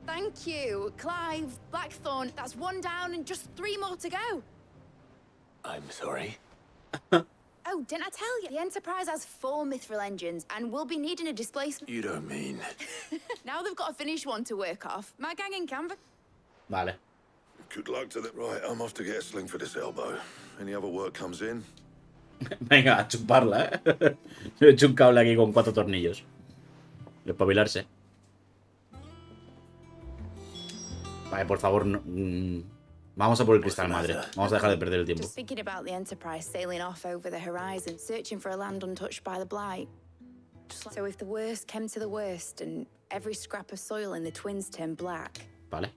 Thank you, Clive, Blackthorn. That's one down and just 3 more to go. I'm sorry. Oh, didn't I tell you? The Enterprise has 4 mithril engines and we'll be needing a displacement. You don't mean... Now they've got a finished one to work off. My gang in canvas. Vale. Good luck to them. Right, I'm off to get a sling for this elbow. Any other work comes in? Venga, a chuparla, ¿eh? Yo he hecho un cable aquí con 4 tornillos. Espabilarse. Vale, por favor, no, vamos a por el cristal madre. Vamos a dejar de perder el tiempo. Just thinking about the Enterprise sailing off over the horizon, searching for a land untouched by the blight. So if the worst came to the worst and every scrap of soil in the twins turned black. Vale.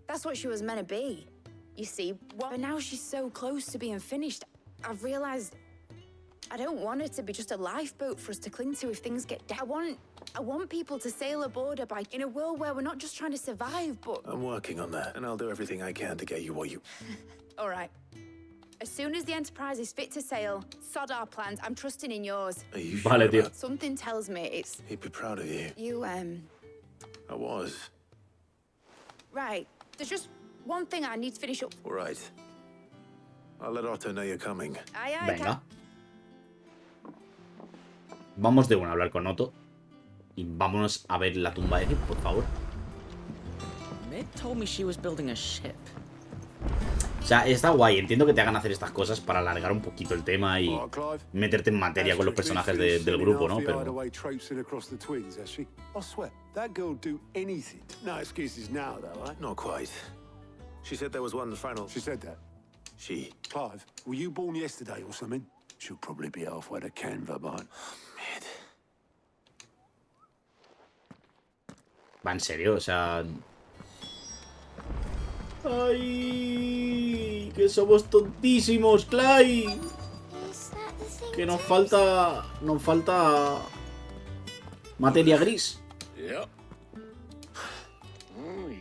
That's what she was meant to be. You see, but now she's so close to being finished. I've realized I don't want her to be just a lifeboat for us to cling to if things get down. I want people to sail aboard her by in a world where we're not just trying to survive, but... I'm working on that, and I'll do everything I can to get you what you... All right. As soon as the Enterprise is fit to sail, sod our plans. I'm trusting in yours. Are you Vale, sure tío. about... Something tells me it's... He'd be proud of you. You, I was. Right. There's just one thing I need to finish up. All right. I'll let Otto know you're coming. Aye, Venga. Vamos de una a hablar con Otto. Y vámonos a ver la tumba de Ed, por favor. Mid told me she was building a ship. O sea, está guay. Entiendo que te hagan hacer estas cosas para alargar un poquito el tema y meterte en materia con los personajes del grupo, ¿no? Pero... Not quite. She said there was one final... She said that? She... Clive, were you born yesterday or something? She'll probably be halfway to Canva, man. Mid. Va, en serio, o sea... ¡Ay! ¡Que somos tontísimos, Clay! Que nos falta... Nos falta... materia gris. Yep.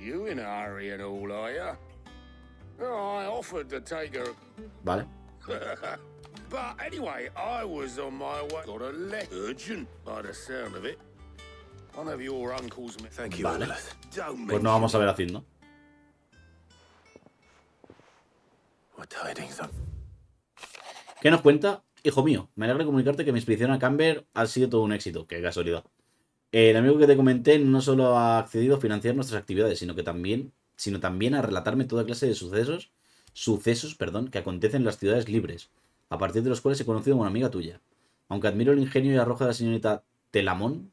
You in a hurry and all, are ya? Oh, I offered to take her... Vale. But anyway, I was on my way. Got a letter. Urgent, by the sound of it. One of your uncles... Thank you, Vale. Don't Pues no vamos a ver haciendo. What tidings on... ¿Qué nos cuenta? Hijo mío, me alegra comunicarte que mi expedición a Canberra ha sido todo un éxito. Qué casualidad. El amigo que te comenté no solo ha accedido a financiar nuestras actividades, sino también a relatarme toda clase de sucesos sucesos, perdón, que acontecen en las ciudades libres, a partir de los cuales he conocido a una amiga tuya. Aunque admiro el ingenio y arrojo de la señorita Telamón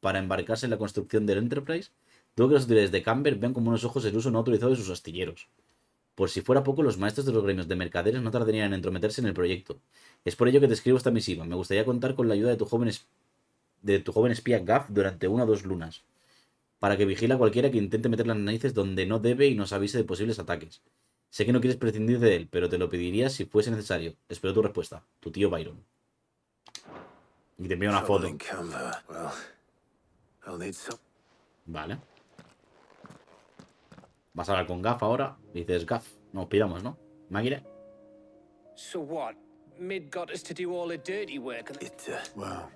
para embarcarse en la construcción del Enterprise, tengo que las autoridades de Camber vean como unos ojos el uso no autorizado de sus astilleros. Por si fuera poco, los maestros de los gremios de mercaderes no tardarían en entrometerse en el proyecto. Es por ello que te escribo esta misiva. Me gustaría contar con la ayuda de tu joven espía Gaff durante 1 o 2 lunas, para que vigile a cualquiera que intente meter las narices donde no debe y nos avise de posibles ataques. Sé que no quieres prescindir de él, pero te lo pediría si fuese necesario. Espero tu respuesta. Tu tío Byron. Y te envío una foto. Vale. Vas a hablar con Gaff ahora. Dices, Gaff, nos piramos, ¿no? ¿Máquina? So what? Mid got us to do all the dirty work and... Well,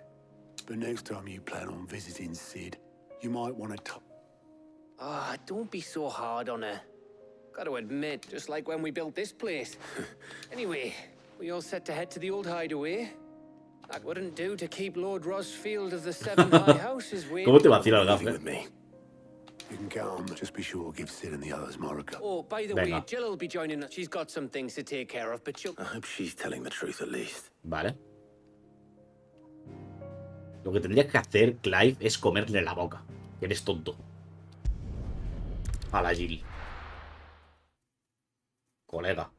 but next time you plan on visiting Sid, you might want to... Ah, don't be so hard on her. Gotta admit, just like when we built this place. Anyway, we all set to head to the old hideaway. That wouldn't do to keep Lord Rosfield of the Seven High Houses waiting. ¿Cómo te vacila el Gaff, You can come, just be sure to give Sid and the others Marika. Oh, by the way, Jill will be joining us. She's got some things to take care of, but she'll... I hope she's telling the truth at least. Vale. Lo que tendrías que hacer, Clive, es comerle la boca. Eres tonto. A la Jill. Colega.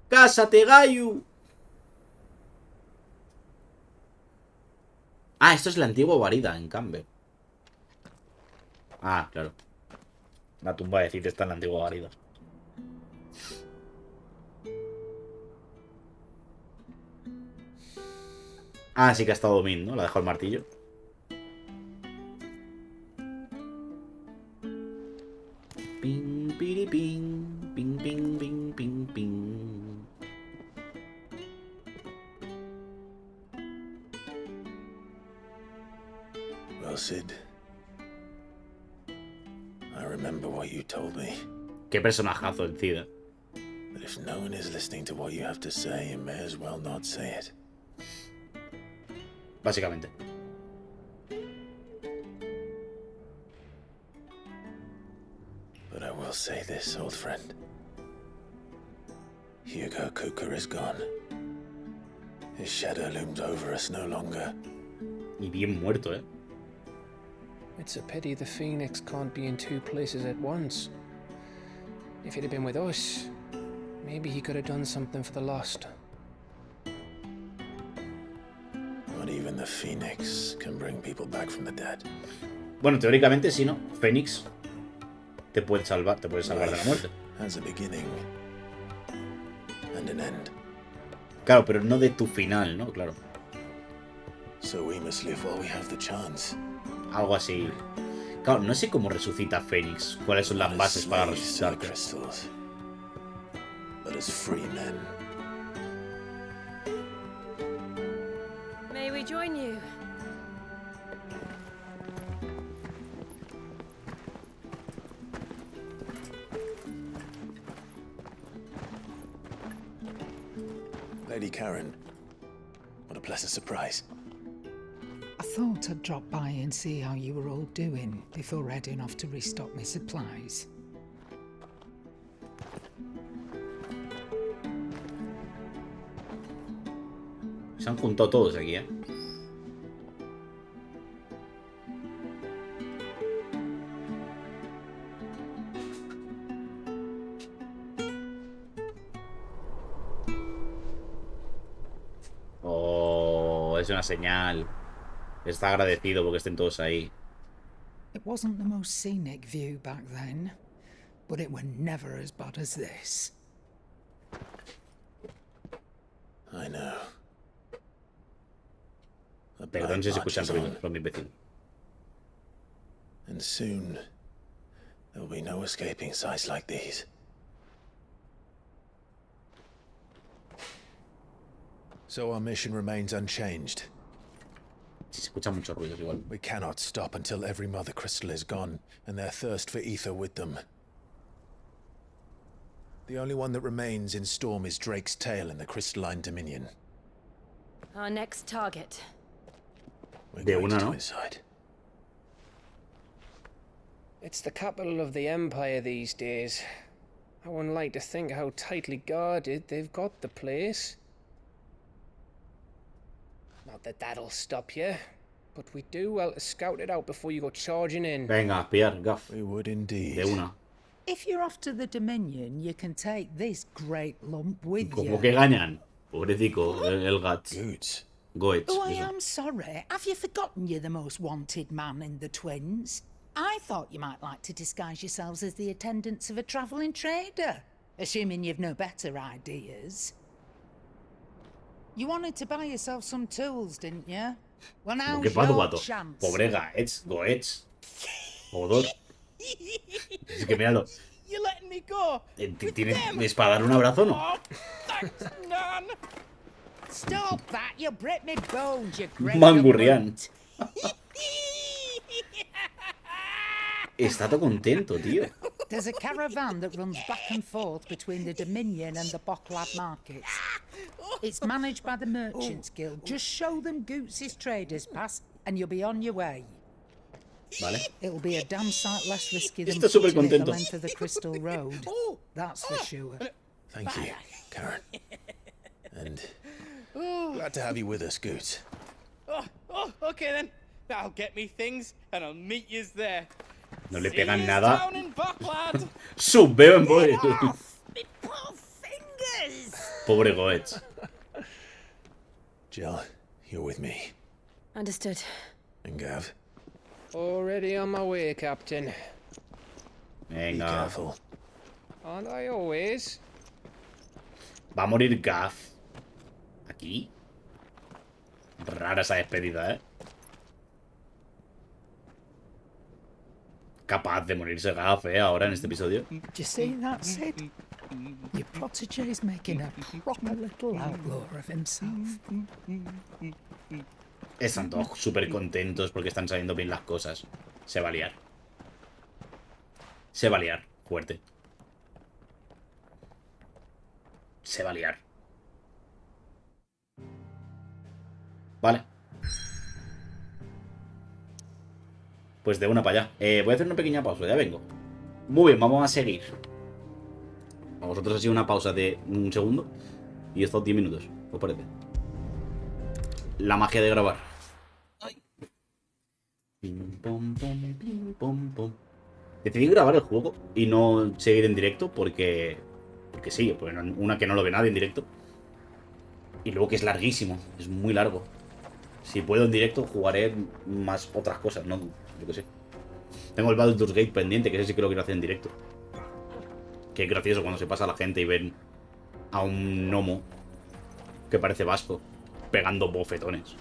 ¡Cásate, Gayu! Ah, esto es la antigua guarida en Camber. Ah, claro. La tumba de Cid está en la antigua guarida. Ah, sí que ha estado Min, ¿no? La dejó el martillo. Ping, piri, ping, ping, ping, ping, ping, ping. Well, Sid, I remember what you told me. Qué personajazo el Cid. But if no one is listening to what you have to say, you may as well not say it. Básicamente. But I will say this, old friend. Hugo Cooker is gone. His shadow looms over us no longer. Y bien muerto, ¿eh? It's a pity the Phoenix can't be in 2 places at once. If he'd have been with us, maybe he could have done something for the Lost. Not even the Phoenix can bring people back from the dead. Bueno, teóricamente sí, ¿no? Fénix te puede salvar de la muerte. Has a beginning and an end. Claro, pero no de tu final, ¿no? Claro. So we must live while we have the chance. Algo así. Claro, no sé cómo resucita Fénix. ¿Cuáles son las bases para resucitar? But as free men. May we join you? Lady Karen, what a pleasant surprise. I thought I'd drop by and see how you were all doing before heading off to restock my supplies. Se han juntado todos aquí, ¿eh? Oh, es una señal. Está agradecido porque estén todos ahí. It wasn't the most scenic view back then, but it were never as bad as this. I know. Perdón si se escuchan ruidos, son mi vecino. And soon there will be no escaping sights like these. So our mission remains unchanged. Si se escuchan muchos ruidos igual. We cannot stop until every mother crystal is gone, and their thirst for ether with them. The only one that remains in Storm is Drake's tail in the crystalline dominion. Our next target. We're going to inside. It's the capital of the Empire these days. I wouldn't like to think how tightly guarded they've got the place. Not that that'll stop you, but we do well to scout it out before you go charging in. Venga, a pillar, Gaff. We would indeed. De una. If you're off to the Dominion, you can take this great lump with you. ¿Cómo que ganan? Pobrecico, el Guts. Goods. Goetz. Oh, I am sorry. Have you forgotten you're the most wanted man in the Twins? I thought you might like to disguise yourselves as the attendants of a travelling trader, assuming you've no better ideas. You wanted to buy yourself some tools, didn't you? Well, now's your chance. Pobre Goetz. Joder. Es que míralo. You're letting me go. ¿Tienes para dar un abrazo o no? Oh, thanks, Nan. Stop that! You'll break me bones, you great. Mangurrián. Está todo contento, tío. There's a caravan that runs back and forth between the Dominion and the Bocklad markets. It's managed by the Merchants Guild. Just show them Goots' traders pass and you'll be on your way. Vale. It'll be a damn sight less risky than Está súper pushing it the contento. length of the Crystal Road. That's for sure. Thank you, Karen. And glad to have you with us, Goots. Oh, okay then. I'll get me things and I'll meet yous there. No le pegan nada. Down in Bocklad. Subbeben, boy. Me poor fingers! Pobre Goetz. Jill, you're with me. Understood. And Gav. Already on my way, Captain. Be Venga. careful. Aren't I always? Va a morir Gaff. ¿Aquí? Rara esa despedida, ¿eh? Capaz de morirse Gaff, ahora en este episodio. Do you see that, Sid? Your protégé's making a proper little outlaw of himself. Están todos súper contentos porque están saliendo bien las cosas. Se va a liar. Se va a liar. Fuerte. Se va a liar. Vale. Pues de una para allá. Voy a hacer una pequeña pausa, ya vengo. Muy bien, vamos a seguir. A vosotros ha sido una pausa de un segundo. Y estos 10 minutos, ¿os parece? La magia de grabar. Pim, pom, pom, pim, pom, pom. Decidí grabar el juego y no seguir en directo porque sí, pues una que no lo ve nadie en directo. Y luego que es larguísimo, es muy largo. Si puedo en directo jugaré más otras cosas, no, yo qué sé. Tengo el Baldur's Gate pendiente, que ese sí que lo quiero hacer en directo. Que es gracioso cuando se pasa a la gente y ven a un gnomo que parece vasco pegando bofetones.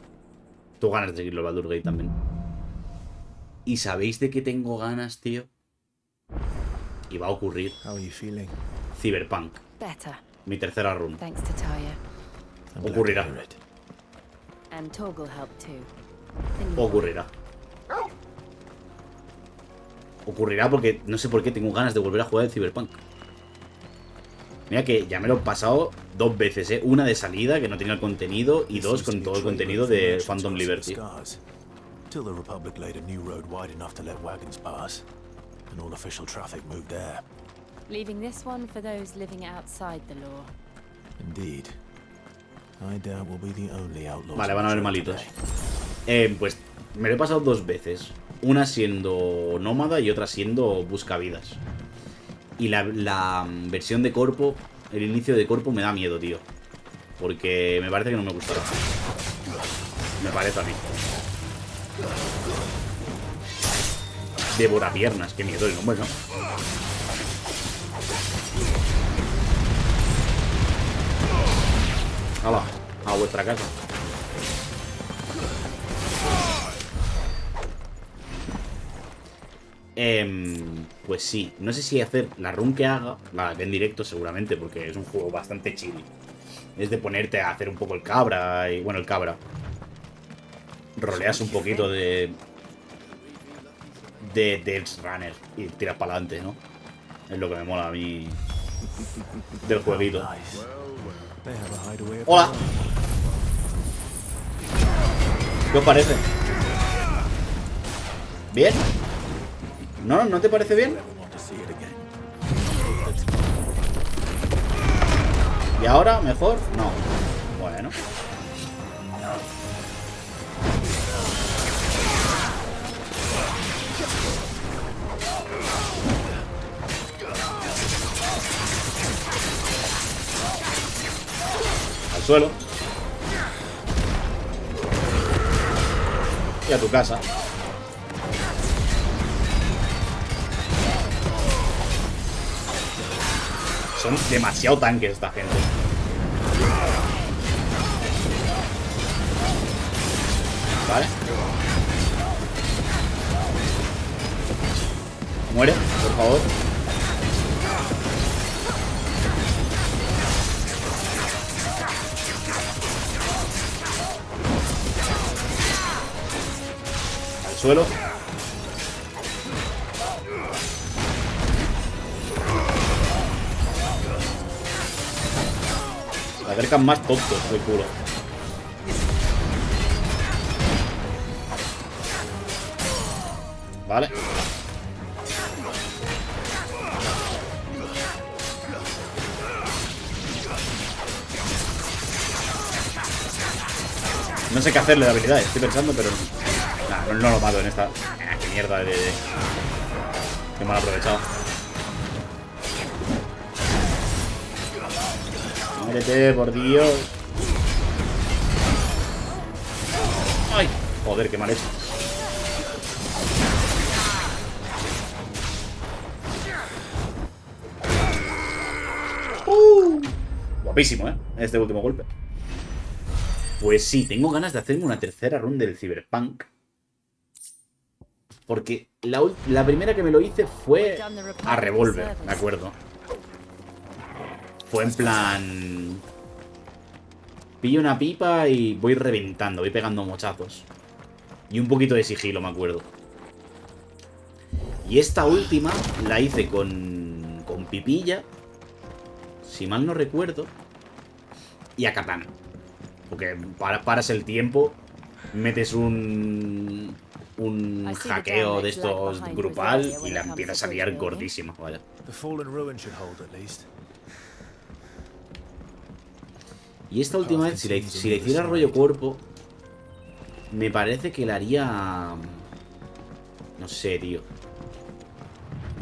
Tengo ganas de seguirlo el Baldur's Gate también. ¿Y sabéis de qué tengo ganas, tío? Y va a ocurrir. Cyberpunk. Better. Mi tercera run. Thanks to Taya. Ocurrirá. And Torgal helped too. Ocurrirá. Ocurrirá porque no sé por qué tengo ganas de volver a jugar el Cyberpunk. Mira que ya me lo he pasado 2 veces, ¿eh? Una de salida, que no tenía el contenido, y 2 con todo el contenido de Phantom Liberty. Till the Republic laid a new road wide enough to let wagons pass, and all official traffic moved there. Leaving this one for those living outside the law. Indeed. I doubt we'll be the only outlaws. Vale, van a haber malitos. Pues me lo he pasado 2 veces. Una siendo nómada y otra siendo buscavidas. Y la versión de Corpo, el inicio de Corpo me da miedo, tío. Porque me parece que no me gustará. Me parece a mí. Devorapiernas, qué miedo el nombre, ¿no? ¡Hala! A vuestra casa. Pues sí, no sé si hacer la run que haga, la en directo seguramente, porque es un juego bastante chill. Es de ponerte a hacer un poco el cabra, y bueno, el cabra. Roleas un poquito de Dells Runner y tiras para adelante, ¿no? Es lo que me mola a mí del jueguito. ¡Hola! ¿Qué os parece? ¿Bien? ¿No? ¿No te parece bien? ¿Y ahora mejor? No. Bueno. Al suelo. Y a tu casa. Son demasiado tanques esta gente. Vale. Muere, por favor. Al suelo. Se acercan más tontos, muy culo. Vale. No sé qué hacerle de habilidades, estoy pensando, pero nah, no lo mato en esta. Qué mierda de. Qué mal aprovechado. Muérete, por Dios. Ay, joder, qué mal hecho. Guapísimo, este último golpe. Pues sí, tengo ganas de hacerme una tercera run del Cyberpunk. Porque la primera que me lo hice fue a revólver, me acuerdo. Fue en plan... Pillo una pipa y voy reventando, voy pegando mochazos. Y un poquito de sigilo, me acuerdo. Y esta última la hice con pipilla, si mal no recuerdo, y a katana. Porque paras el tiempo, metes un hackeo de estos grupal y la empiezas a liar gordísima, vaya. Y esta última vez, si le hiciera rollo cuerpo, me parece que la haría... No sé, tío.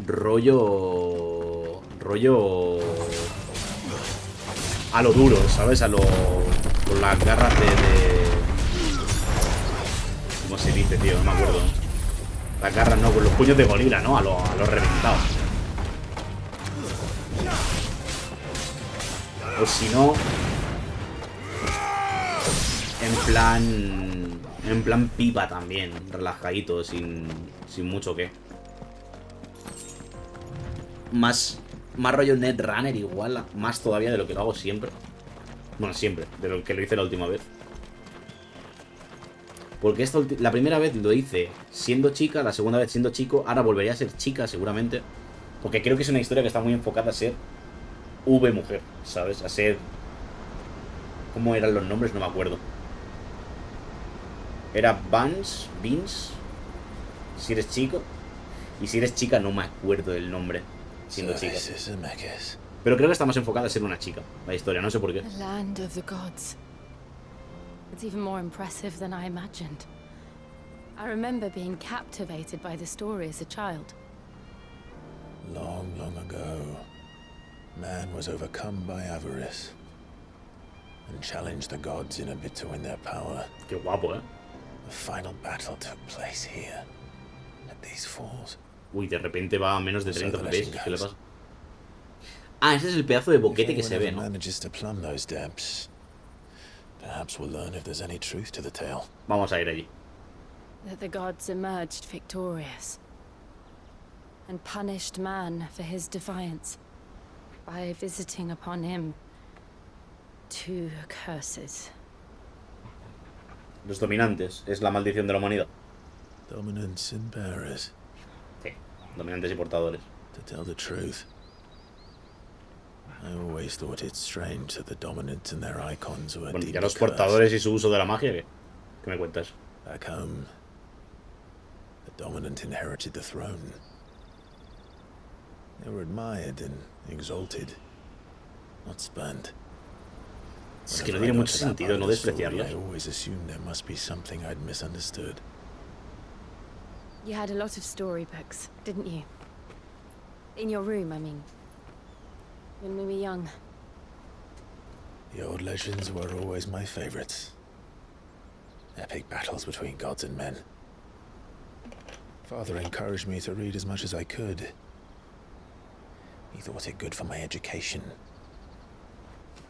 Rollo... A lo duro, ¿sabes? A lo... Con las garras de... ¿Cómo se dice, tío? No me acuerdo. Las garras no, con los puños de gorila, ¿no? A lo reventado. O si no... En plan pipa también, relajadito, sin mucho que. Más rollo Netrunner igual, más todavía de lo que lo hago siempre. Bueno, siempre, de lo que lo hice la última vez. Porque la primera vez lo hice siendo chica, la segunda vez siendo chico, ahora volvería a ser chica seguramente. Porque creo que es una historia que está muy enfocada a ser V-mujer, ¿sabes? A ser... ¿Cómo eran los nombres? No me acuerdo. Era Vince, si eres chico. Y si eres chica no me acuerdo del nombre, siendo chica. Pero creo que está más enfocada a ser una chica, la historia, no sé por qué. The land of the gods. It's even more impressive than I imagined. I remember being captivated by the story as a child. Long, long ago, man was overcome by avarice and challenged the gods in a bid to win their power. Qué guapo, The final battle took place here, at these falls. Uy, de repente va a menos de 30 FPS. ¿Qué le pasa? Ah, ese es el pedazo de boquete que se ve, ¿no? Vamos a ir allí. That the gods emerged victorious and punished man for his defiance by visiting upon him 2 curses. Los dominantes, es la maldición de la humanidad. Dominants and bearers. Sí, dominantes y portadores. To tell the truth, I always thought it strange that the dominant and their icons were bueno, ya los portadores y su uso de la magia, ¿qué me cuentas? Back home, the dominant inherited the throne. They were admired and exalted, not spurned. Es que no tiene mucho sentido no despreciarlos. I always assumed there must be something I'd misunderstood. You had a lot of storybooks, didn't you? In your room, I mean. When we were young. The old legends were always my favorites. Epic battles between gods and men. Father encouraged me to read as much as I could. He thought it good for my education.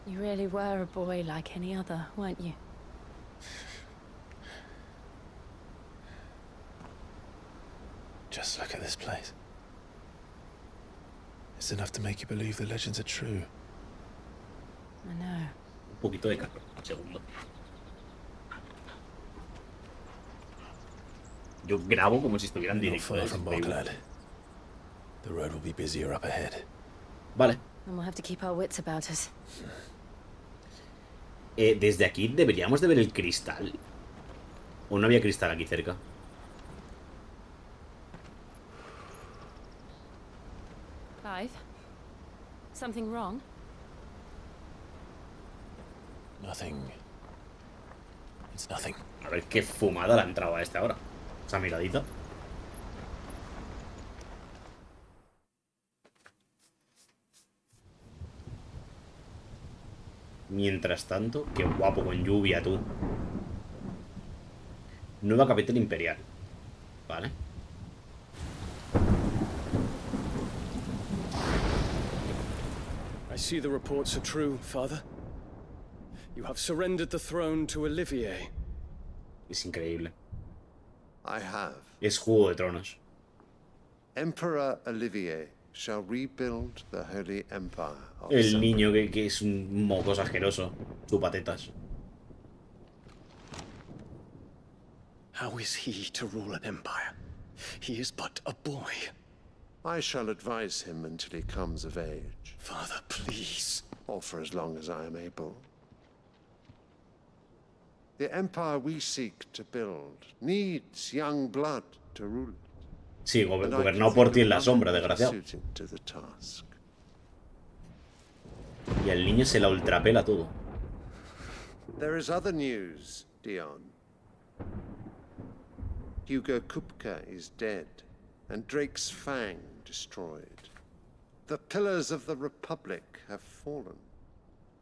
You really were a boy like any other, weren't you? Just look at this place. It's enough to make you believe the legends are true. I know. Un poquito de calor, un segundo. Yo grabo como si estuviera en directo. The road will be busier up ahead. Vale. And we'll have to keep our wits about us. Desde aquí deberíamos de ver el cristal. ¿O no había cristal aquí cerca? Clive? Something wrong? Nothing. It's nothing. A ver qué fumada la ha entrado a esta hora. Esa miradita. Mientras tanto, qué guapo con lluvia, tú. Nueva capital imperial. Vale. I see the reports are true, Father. You have surrendered the throne to Olivier. Es increíble. I have. Es Juego de Tronos. Emperor Olivier shall rebuild the Holy Empire of El niño que es un mocos asqueroso. Chupatetas. How is he to rule an empire? He is but a boy. I shall advise him until he comes of age. Father, please. Or for as long as I am able. The empire we seek to build needs young blood to rule it. Sí, gobernado por ti en la sombra, desgraciado. Y el niño se la ultrapela todo. There is other news, Dion. Hugo Kupka is dead, and Drake's Fang destroyed. The pillars of the Republic have fallen.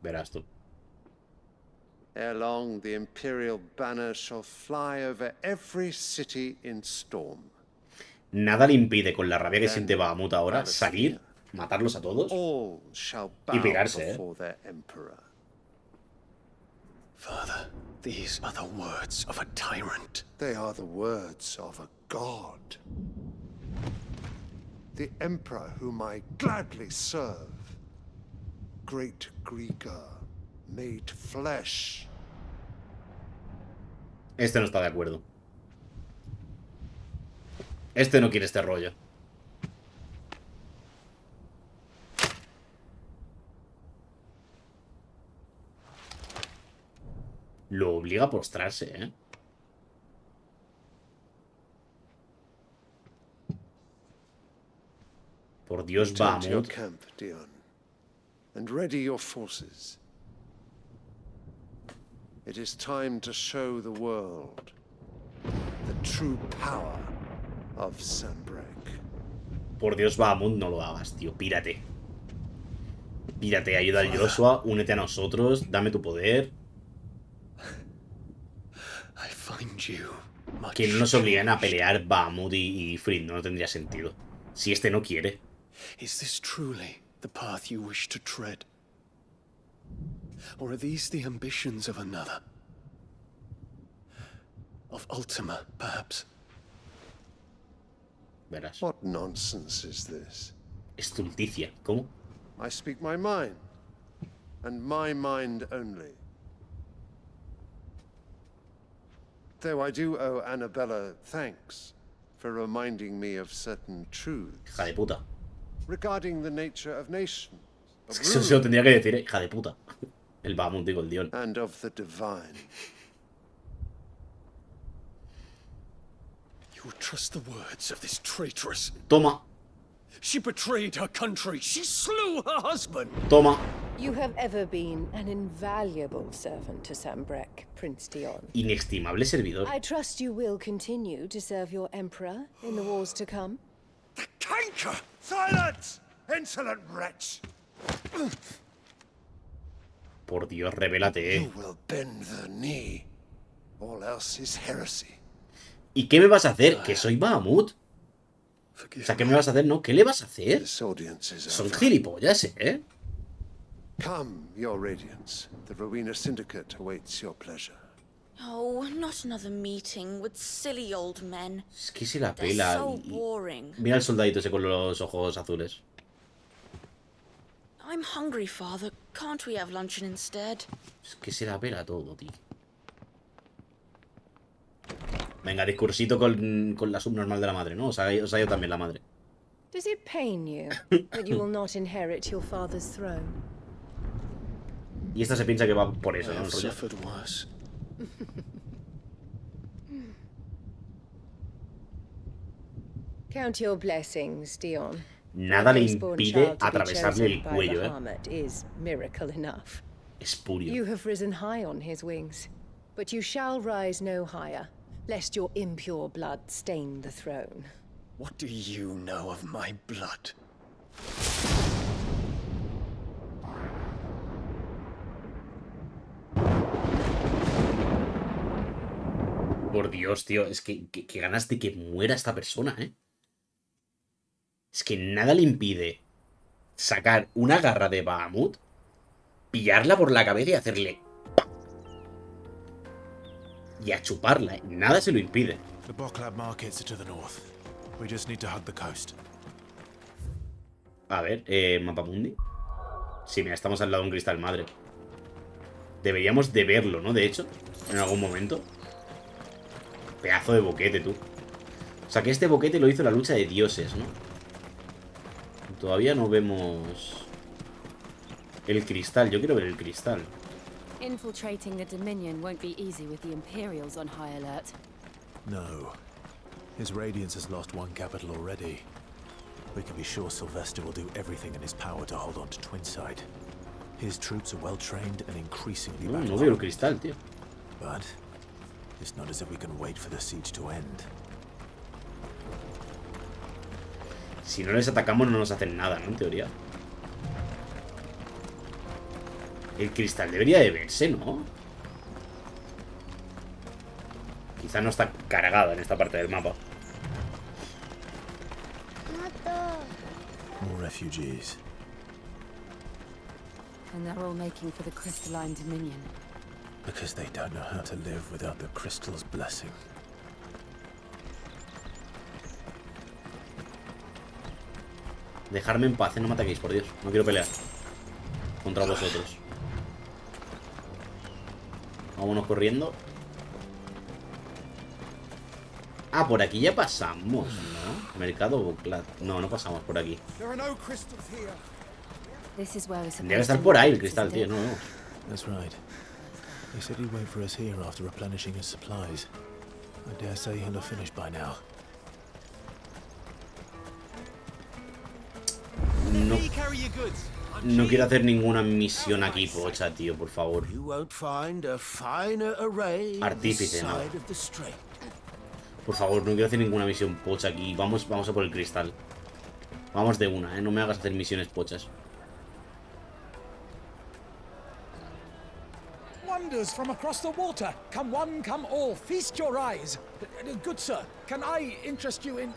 Verás tú. Ere long, the Imperial banner shall fly over every city in Storm. Nada le impide, con la rabia que siente Bahamut ahora, salir, matarlos a todos y pirarse, Father, these are the words of a tyrant. They are the words of a god. The Emperor whom I gladly serve. Great Grieger, made flesh. Este no está de acuerdo. Este no quiere este rollo. Lo obliga a postrarse, ¿eh? Por Dios, Bahamut. And ready your forces. It is time to show the world the true power of Sanbreak. Por Dios, Bahamut, no lo hagas, tío. Pírate. Pírate, ayuda al Joshua, únete a nosotros, dame tu poder. Que no nos obliguen a pelear Bahamut y Friend, no tendría sentido. Si este no quiere. Is this truly the path you wish to tread? Or are these the ambitions of another? Of Ultima, perhaps? Verás. What nonsense is this? Estulticia, ¿cómo? I speak my mind, and my mind only. Though I do owe Annabella thanks for reminding me of certain truths. Hija de puta. Regarding the nature of nations. Es que eso se lo tendría que decir, hija de puta. El Bahamut, digo, el Dion. And of the divine. You would trust the words of this traitress. Toma. She betrayed her country. She slew her husband. Toma. You have ever been an invaluable servant to Sambrek, Prince Dion. Inestimable servidor. I trust you will continue to serve your emperor in the wars to come. The canker! Silence! Insolent wretch! Por Dios, revélate, You will bend the knee. All else is heresy. ¿Y qué me vas a hacer? Que soy Bahamut. O sea, ¿qué me vas a hacer? No, ¿qué le vas a hacer? Son gilipollas, ¿eh? Come, your radiance. The Rowena Syndicate awaits your pleasure. Oh, not another meeting with silly old men. Es que se la They're pela. so boring. Mira al soldadito ese con los ojos azules. I'm hungry, father. Can't we have luncheon instead? Es que se la pela todo, tío. Venga, discursito con la subnormal de la madre, ¿no? Os ha ido también la madre. Does it pain you that you will not inherit your father's throne? Y esta se piensa que va por eso, ¿no? Count your blessings, Dion. Nada le impide atravesarle el cuello, ¿eh? Is miracle enough. Espurio. You have risen high on his wings, but you shall rise no higher, lest your impure blood stain the throne. What do you know of my blood? Por Dios, tío, es que ganas de que muera esta persona, ¿eh? Es que nada le impide sacar una garra de Bahamut, pillarla por la cabeza y hacerle ¡pam! Y a chuparla, ¿eh? Nada se lo impide. The Boklab markets are to the north. We just need to hug the coast. A ver, Mapamundi. Sí, mira, estamos al lado de un cristal madre. Deberíamos de verlo, ¿no? De hecho, en algún momento. Pedazo de boquete, tú. O sea, que este boquete lo hizo la lucha de dioses, ¿no? Todavía no vemos el cristal. Yo quiero ver el cristal. Infiltrating the Dominion won't be easy with the Imperials on high alert. No. His Radiance has lost one capital already. We can be sure Sylvester will do everything in his power to hold on to Twinside. His troops are well trained and increasingly no veo el cristal, tío. But it's not as if we can wait for the siege to end. Si no les atacamos no nos hacen nada, ¿no? En teoría. El cristal debería de verse, ¿no? Quizá no está cargada en esta parte del mapa. More refugees. And they're all making for the crystalline Dominion. Because they don't know how to live without the crystal's blessing. Dejarme en paz, no me ataquéis, por Dios. No quiero pelear contra vosotros. Vámonos corriendo. Ah, por aquí ya pasamos, ¿no? Mercado Boklab. No, no pasamos por aquí. Debe estar por ahí el cristal, tío. No, no. That's right. He said he'd wait for us here after replenishing his supplies. I dare say he'll have finished by now. No quiero hacer ninguna misión aquí, pocha, tío, por favor. Artífice, no. Por favor, no quiero hacer ninguna misión pocha aquí. Vamos a por el cristal. Vamos de una, ¿eh? No me hagas hacer misiones pochas. Wonders from across the water. Come one, come all. Feast your eyes. Good sir, can I interest you in...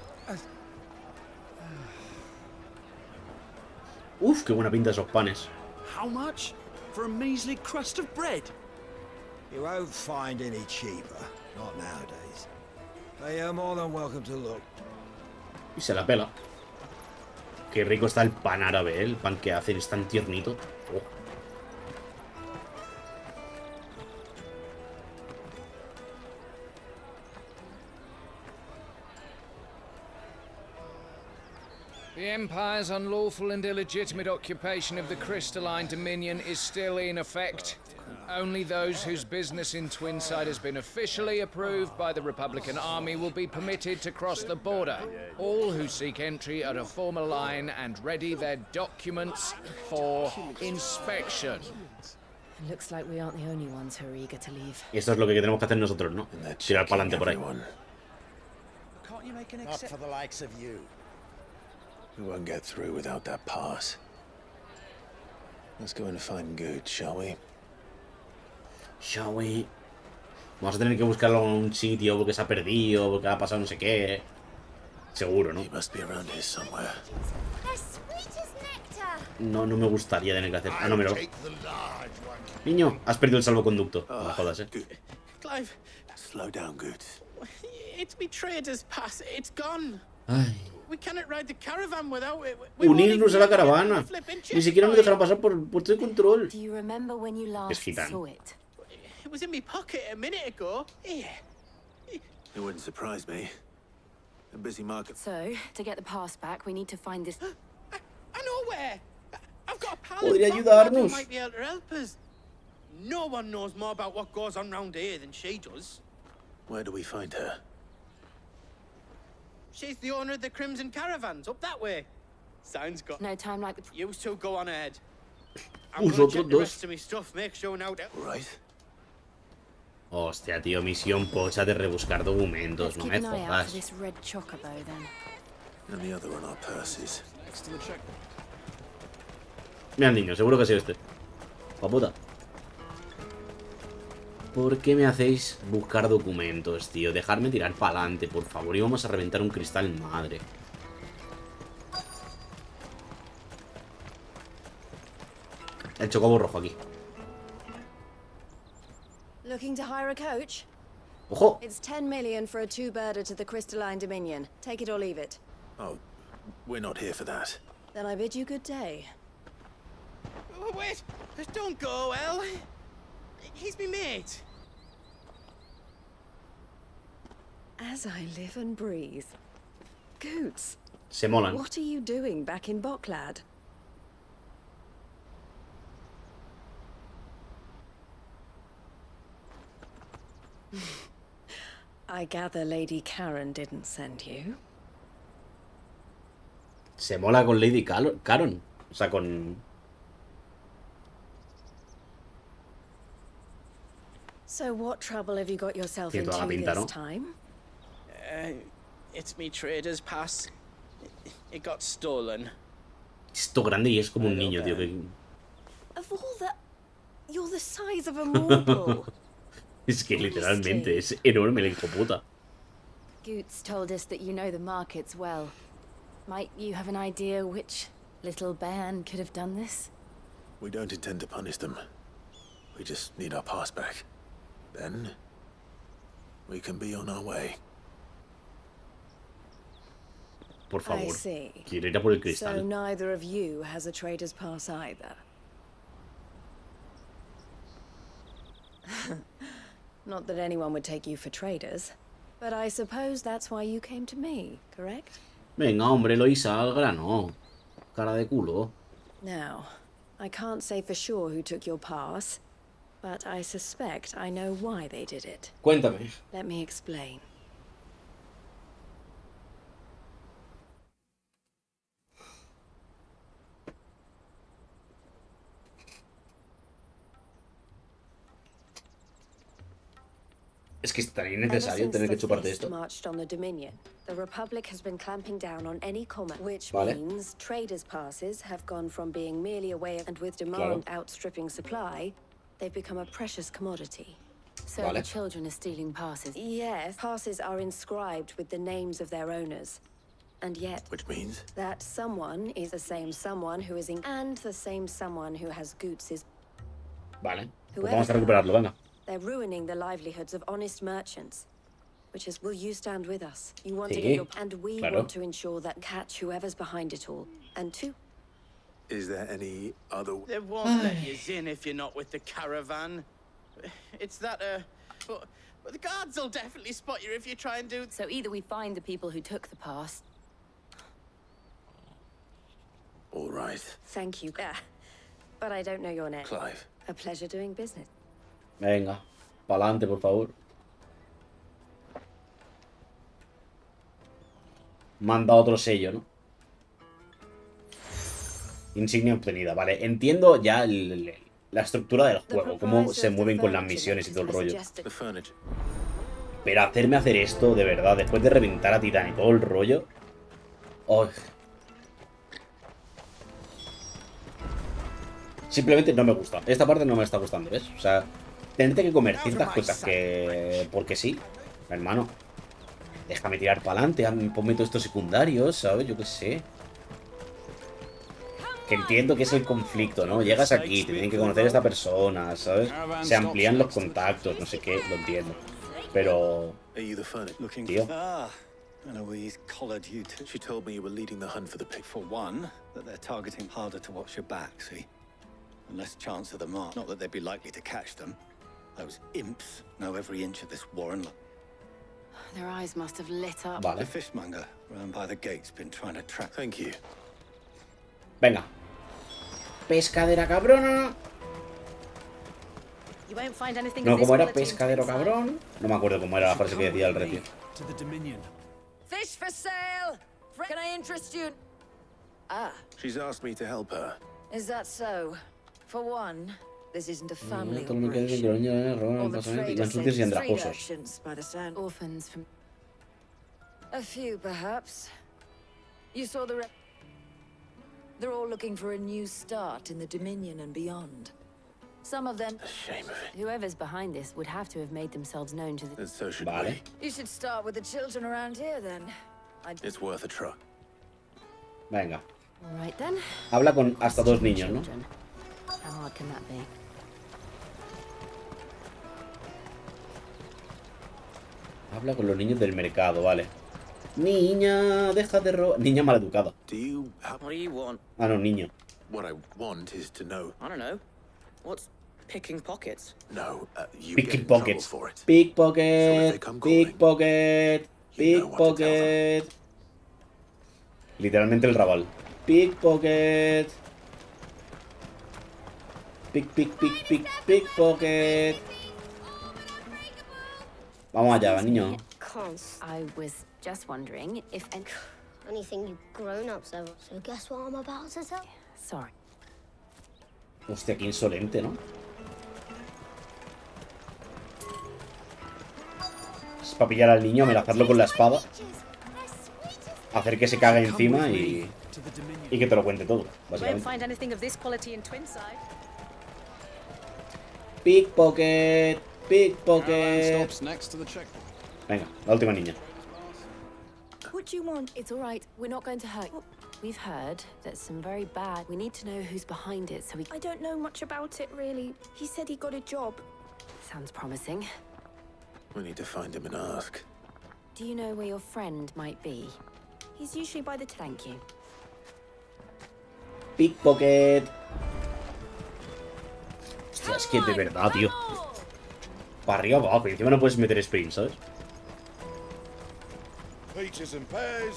Uf, qué buena pinta esos panes. How much? For a measly crust of bread? You won't find any cheaper. Not nowadays. But you're more than welcome to look. Y se la pela. Qué rico está el pan árabe, ¿eh? El pan que hacen es tan tiernito. Oh. The Empire's unlawful and illegitimate occupation of the crystalline Dominion is still in effect. Only those whose business in Twinside has been officially approved by the Republican Army will be permitted to cross the border. All who seek entry are to form a line and ready their documents for inspection. Looks like we aren't the only ones who are eager to leave. Y esto es lo que tenemos que hacer nosotros, ¿no? Tirar para adelante por ahí. Not for the likes of you. We won't get through without that pass. Let's go and find Good, shall we? Shall we? Vamos a tener que buscarlo en un sitio porque se ha perdido, porque ha pasado no sé qué. Seguro, ¿no? He must be around here somewhere. No me gustaría tener que hacer. Ah, no, mira. Niño, has perdido el salvoconducto. No me jodas, Clive, slow down, Good. It's me trader's pass. It's gone. Ay. We cannot ride the caravan without it. Unirnos a la caravana. Ni siquiera nos dejaron pasar por puesto de control. Do you remember when you last saw it? It was in my pocket a minute ago. Here. It wouldn't surprise me. A busy market. So, to get the pass back, we need to find this. I know where. I've got a pal Podría who ayudarnos. might be able to help us. No one knows more about what goes on round here than she does. Where do we find her? She's the owner of the Crimson Caravans, up that way. Sounds good. No time like the... You two go on ahead. I'm gonna check the rest of my stuff, make sure now that... Right. Hostia, tío, misión pocha de rebuscar documentos, no me jodas. This red chocobo, then. And the other on our purses. Mira, niño, seguro que ha sido este. ¡Oh, puta! ¿Por qué me hacéis buscar documentos, tío? Dejarme tirar para adelante, por favor. Y vamos a reventar un cristal, madre. El chocobo rojo aquí. Looking to hire a coach? ¡Ojo! It's 10 million for a two-birder to the Crystalline Dominion. Take it or leave it. Oh, we're not here for that. Then I bid you good day. Oh, wait! Don't go, El. He's me mate. As I live and breathe. Goots. Se molan. What are you doing back in Bocklad? I gather Lady Karen didn't send you. Se mola con Lady Karen. O sea, con... So what trouble have you got yourself into this time? It's me trader's pass. It got stolen. Esto grande y es como un niño, tío. Que... Of all the... You're the size of a mortal. Es que literalmente es enorme el hijo puta. Goots told us that you know the markets well. Might you have an idea which little band could have done this? We don't intend to punish them. We just need our pass back. Then we can be on our way. Por favor. I see. Quiero ir a por el cristal. So neither of you has a trader's pass either. Not that anyone would take you for traders, but I suppose that's why you came to me, correct? Venga, hombre, Eloisa, al grano. Cara de culo. Now, I can't say for sure who took your pass, but I suspect I know why they did it. Cuéntame. Let me explain. Es que es tan innecesario tener que chuparte esto. Marched on the Dominion. The Republic has been clamping down on any commerce, which means traders' passes have gone from being merely a way of, and with demand outstripping supply, they've become a precious commodity. So the children are stealing passes? Yes, passes are inscribed with the names of their owners. And yet... Which means? That someone is the same someone who is in... And the same someone who has Goots's... Vale, pues vamos a recuperarlo, venga. They're ruining the livelihoods of honest merchants. Which is, will you stand with us? You want to get your... And we want to ensure that catch whoever's behind it all. And two... Is there any other... They won't let you in if you're not with the caravan. It's that, but the guards will definitely spot you if you try and do... So either we find the people who took the pass... All right. Thank you. But I don't know your name. Clive. A pleasure doing business. Venga, pa'lante, por favor. Manda otro sello, ¿no? Insignia obtenida, vale. Entiendo ya la estructura del juego, cómo se mueven con las misiones y todo el rollo. Pero hacerme hacer esto, de verdad, después de reventar a Titán y todo el rollo... Oh. Simplemente no me gusta. Esta parte no me está gustando, ¿ves? O sea, tenerte que comer ciertas cosas que... Porque sí, hermano. Déjame tirar para adelante, ponme todos estos secundarios, ¿sabes? Yo qué sé. Que entiendo que es el conflicto, ¿no? Llegas aquí, te tienen que conocer a esta persona, ¿sabes? Se amplían los contactos, no sé qué, lo entiendo. Pero... Tío. Eloise collared you too. She told me you were leading the hunt for the pig. For one, that they're targeting harder to watch your back, see? And less chance of the mark. Not that they'd be likely to catch them. Those imps know every inch of this warren. Their eyes must have lit up. Vale. The fishmonger round by the gate's been trying to track. Thank you. Venga. Pescadera cabrona. No, como era pescadero cabrón. No me acuerdo cómo era la frase que decía el recio. Fish for sale. Can I interest you? Ah. She's asked me to help her. Is that so? For one, this isn't a family orphans from... A few, perhaps. You saw the They're all looking for a new start in the Dominion and beyond. Some of them... A shame of it. Whoever's behind this would have to have made themselves known to the... And so should we. You should start with the children around here, then. It's worth a try. Venga. All right, then. Habla con hasta 2 niños, ¿no? How hard can that be? Habla con los niños del mercado, vale. Niña, deja de robar. Niña maleducada. What do you want? Ah, no, niño. What I want is to know. I don't know. What's picking pockets? No, you picking pockets. Pickpocket. Pickpocket. Pickpocket. Literalmente el rabal. Pickpocket. Pickpocket. Vamos allá, niño. I was just wondering if anything you grown-ups ever. So guess what I'm about to tell? Sorry. Hostia, qué insolente, ¿no? Es para pillar al niño, amenazarlo con la espada, hacer que se cague encima y que te lo cuente todo, básicamente. Pickpocket. Pickpocket. Venga, la última niña. What do you want? It's all right. We're not going to hurt. We've heard that some very bad... We need to know who's behind it, so we... I don't know much about it, really. He said he got a job. Sounds promising. We need to find him and ask. Do you know where your friend might be? He's usually by the... Thank you. Pickpocket. Hostia, es que de verdad, tío. Para arriba, para abajo. Y encima no puedes meter sprint, ¿sabes?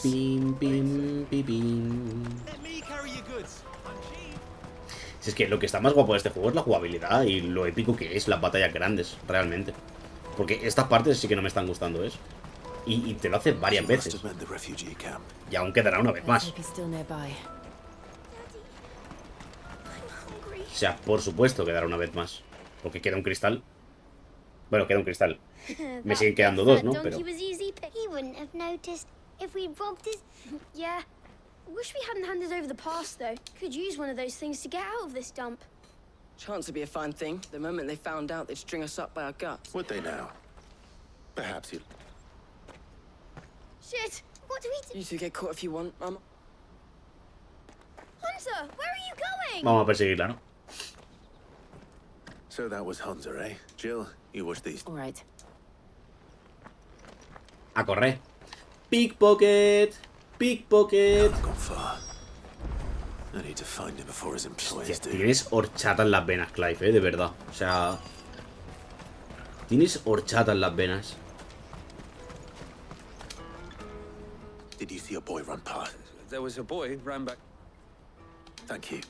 Pim, pim, pim, pim. Si es que lo que está más guapo de este juego es la jugabilidad y lo épico que es las batallas grandes, realmente. Porque estas partes sí que no me están gustando, ¿ves? Y te lo hace varias veces. Y aún quedará una vez más. O sea, por supuesto quedará una vez más. Porque queda un cristal. Bueno, queda un cristal. Me siguen quedando 2, ¿no? Pero... He wouldn't have noticed if we robbed his... Yeah. Wish we hadn't handed over the pass, though. Could use one of those things to get out of this dump. Chance would be a fine thing. The moment they found out, they'd string us up by our guts. Would they now? Perhaps you... Shit! What do we do? You two get caught if you want, Mum. Hunter, where are you going? Vamos a perseguirla, ¿no? So that was Hunter, eh? Jill, you watch these. All right. A correr. Pickpocket. Pickpocket. Hostia, tienes horchata en las venas, Clive, de verdad. O sea... Tienes horchata en las venas. Did you see a boy run past? There was a boy ran back. Thank you.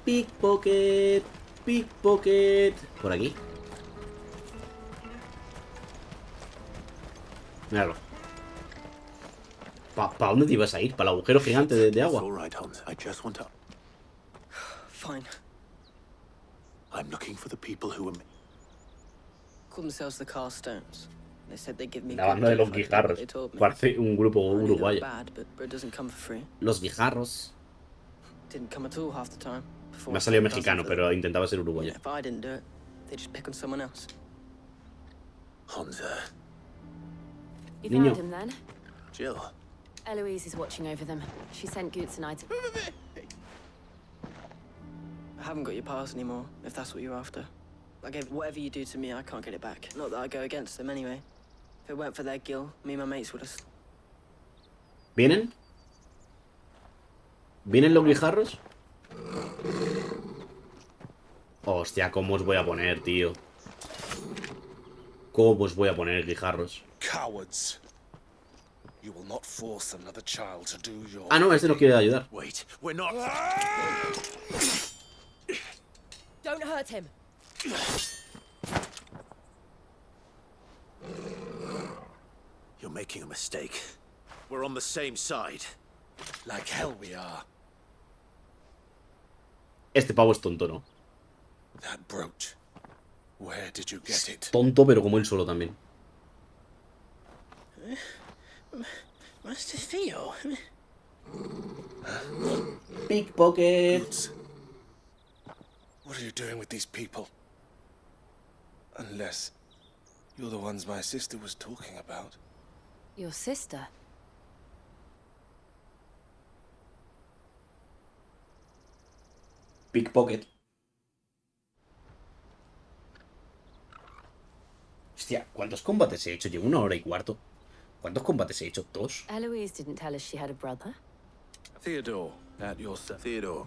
Pickpocket. Pickpocket. Por aquí. Míralo. ¿Pa dónde te ibas a ir? ¿Para el agujero gigante de agua? Fine. I'm looking for the people who were... Call themselves the Carstones. They said they'd give me La banda de los guijarros. Parece un grupo uruguayo. bad, but it doesn't come for free. Los guijarros. Didn't come at all half the time. Me ha salido mexicano, pero intentaba ser uruguayo. If I didn't do it, they just pick on someone else. Hansa. You Niño. found him then? Jill. Eloise is watching over them. She sent Goots and I to... I haven't got your pass anymore, if that's what you're after. I gave whatever you do to me, I can't get it back. Not that I go against them anyway. If it weren't for their guild, me and my mates would have... ¿Vienen? ¿Vienen los guijarros? Hostia, ¿cómo os voy a poner, tío? ¿Cómo os voy a poner, guijarros? Cowards. You will not force another child to do your... Ah, no, este nos quiere ayudar. Wait, we're not... Don't hurt him. You're making a mistake. We're on the same side. Like hell we are. Este pavo es tonto, ¿no? That brooch. Where did you get it? Tonto, pero como él solo también. Master Theo. Pickpocket. What are you doing with these people? Unless you're the ones my sister was talking about. Your sister? Pickpocket. Hostia, ¿cuántos combates he hecho? Llevo 1 hora y cuarto. ¿Cuántos combates he hecho? 2. Eloise didn't tell us she had a brother. Theodore, at your side. Theodore.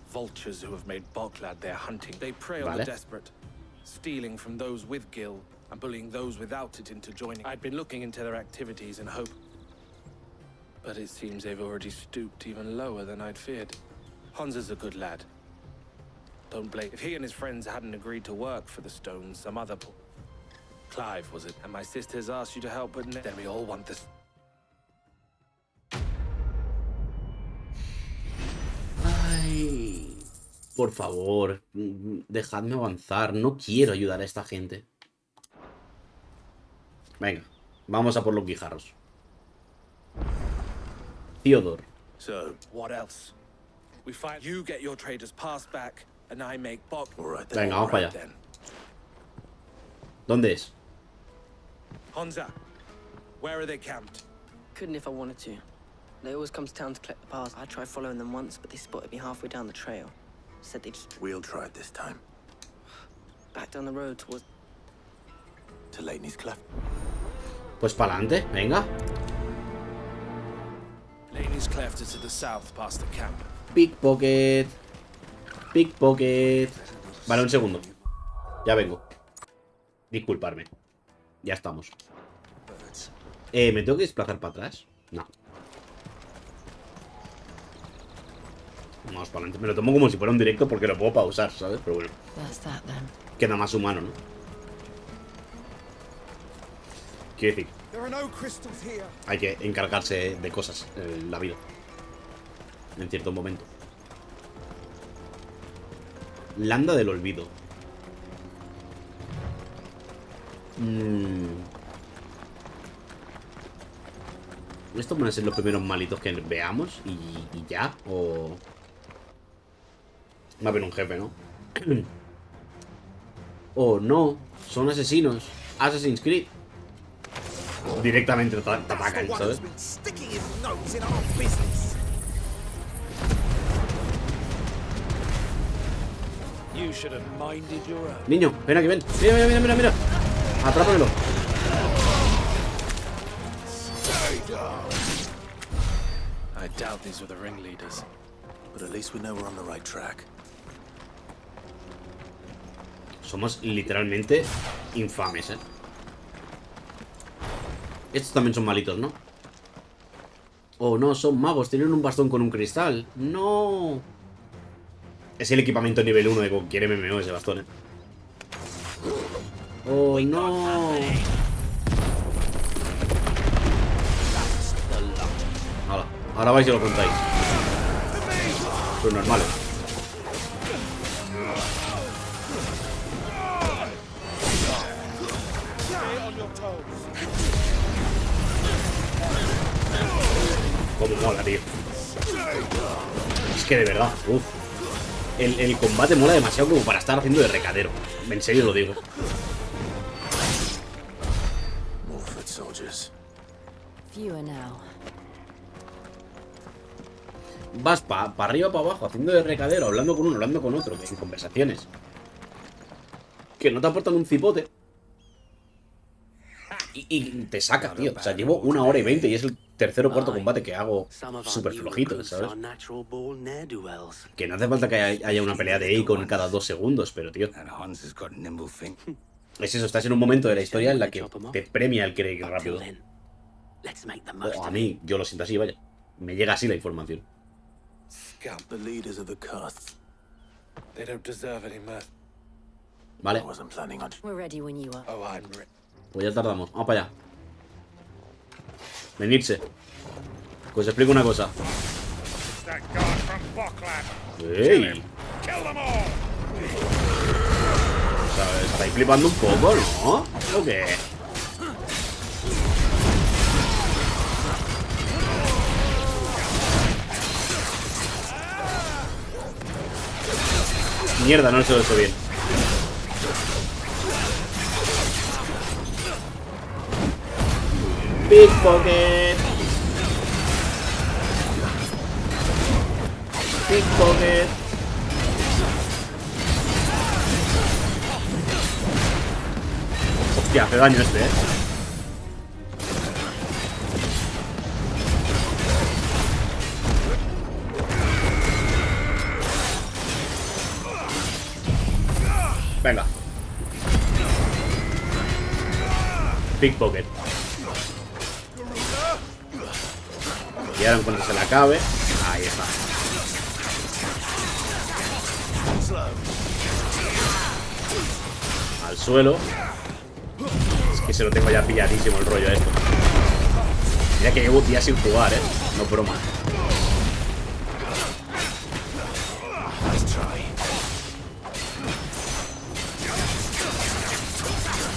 Vultures who have made Boklad their hunting. They prey on the desperate, stealing from those with gil and bullying those without it into joining. I'd been looking into their activities in hope, but it seems they've already stooped even lower than I'd feared. Hansa's a good lad. Don't blame. If he and his friends hadn't agreed to work for the Stones, some other... Clive, was it? And my sisters asked you to help, but then we all want this. Ay, por favor, dejadme avanzar. No quiero ayudar a esta gente. Venga, vamos a por los guijarros. Theodore. So, what else? We find you get your trader's pass back, and I make Bok. All right, then. Venga, vamos para allá. ¿Dónde es? Hansa, where are they camped? Couldn't if I wanted to. They always come to town to collect the pass. I tried following them once, but they spotted me halfway down the trail. Said they just... We'll try it this time. Back down the road towards... To Laney's Cleft. Pues para adelante, venga. Laney's Cleft is to the south, past the camp. Pickpocket. Pickpocket. Vale, un segundo. Ya vengo. Disculparme. Ya estamos. ¿Me tengo que desplazar para atrás? No. Vamos para adelante. Me lo tomo como si fuera un directo porque lo puedo pausar, ¿sabes? Pero bueno. Queda más humano, ¿no? Quiero decir, hay que encargarse de cosas en la vida. En cierto momento. Landa del olvido. ¿Estos van a ser los primeros malitos que veamos? ¿Y ya? ¿O...? Va a haber un jefe, ¿no? Oh, no. Son asesinos. Assassin's Creed. Directamente te atacan, ¿sabes? Niño, ven aquí, ven. Mira. Atrápamelo. I doubt these were the ringleaders, but at least we know we're on the right track. Somos literalmente infames, ¿eh? Estos también son malitos, ¿no? Oh, no, son magos. Tienen un bastón con un cristal. No. Es el equipamiento nivel 1 de cualquier MMO ese bastón, ¿eh? ¡Oh, no! Hala, ahora vais y lo contáis. Pues normal, ¿eh? Como mola, tío. Es que de verdad, uff. El combate mola demasiado como para estar haciendo de recadero. En serio lo digo. Vas para arriba o para abajo, haciendo de recadero, hablando con uno, hablando con otro, en conversaciones. Que no te aportan un cipote. Y te saca, tío. O sea, llevo 1 hora y 20 y es el tercer o cuarto combate que hago súper flojito, ¿sabes? Que no hace falta que haya una pelea de Akon cada 2 segundos, pero, tío. Es eso, estás en un momento de la historia en la que te premia el que rápido. O a mí, yo lo siento así, vaya. Me llega así la información. Vale. Pues ya tardamos. Vamos para allá. Venirse. Que os explico una cosa. ¡Ey! O sea, estáis flipando un poco, ¿no? ¿O qué? Mierda, no se lo he hecho bien. Pickpocket. Pickpocket. Hostia, hace daño este, Venga. Pickpocket. Y ahora en cuanto se le acabe. Ahí está. Al suelo. Es que se lo tengo ya pilladísimo el rollo a esto. Mira que llevo días sin jugar, no broma.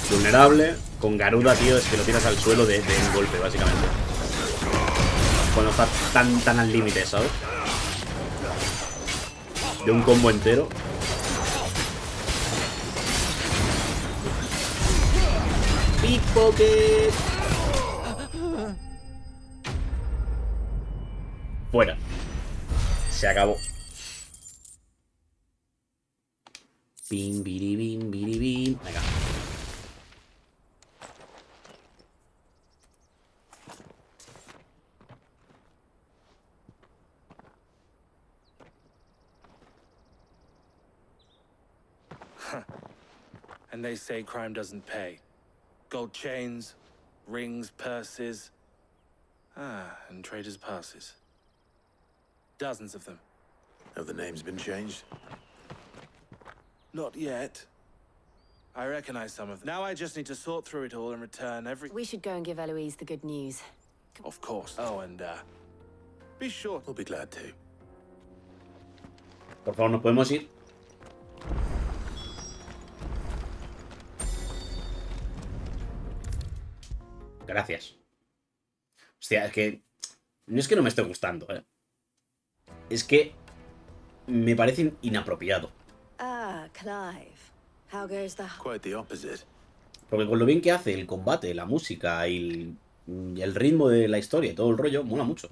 Vulnerable. Con Garuda, tío, es que lo tiras al suelo de un golpe, básicamente. Cuando está tan al límite, ¿sabes? De un combo entero. Pickpocket. Fuera. Se acabó. Bim, biribim, biribim. Venga. And they say crime doesn't pay. Gold chains, rings, purses. And traders' passes. Dozens of them. Have the names been changed? Not yet. I recognize some of them. Now I just need to sort through it all and return every... We should go and give Eloise the good news. Of course. Oh, and be sure. We'll be glad to. Por favor, ¿nos podemos ir? Gracias. Hostia, es que... No es que no me esté gustando, Es que... Me parece inapropiado. Ah, Clive. How goes the... Quite the opposite. Porque con lo bien que hace el combate, la música y el ritmo de la historia y todo el rollo, mola mucho.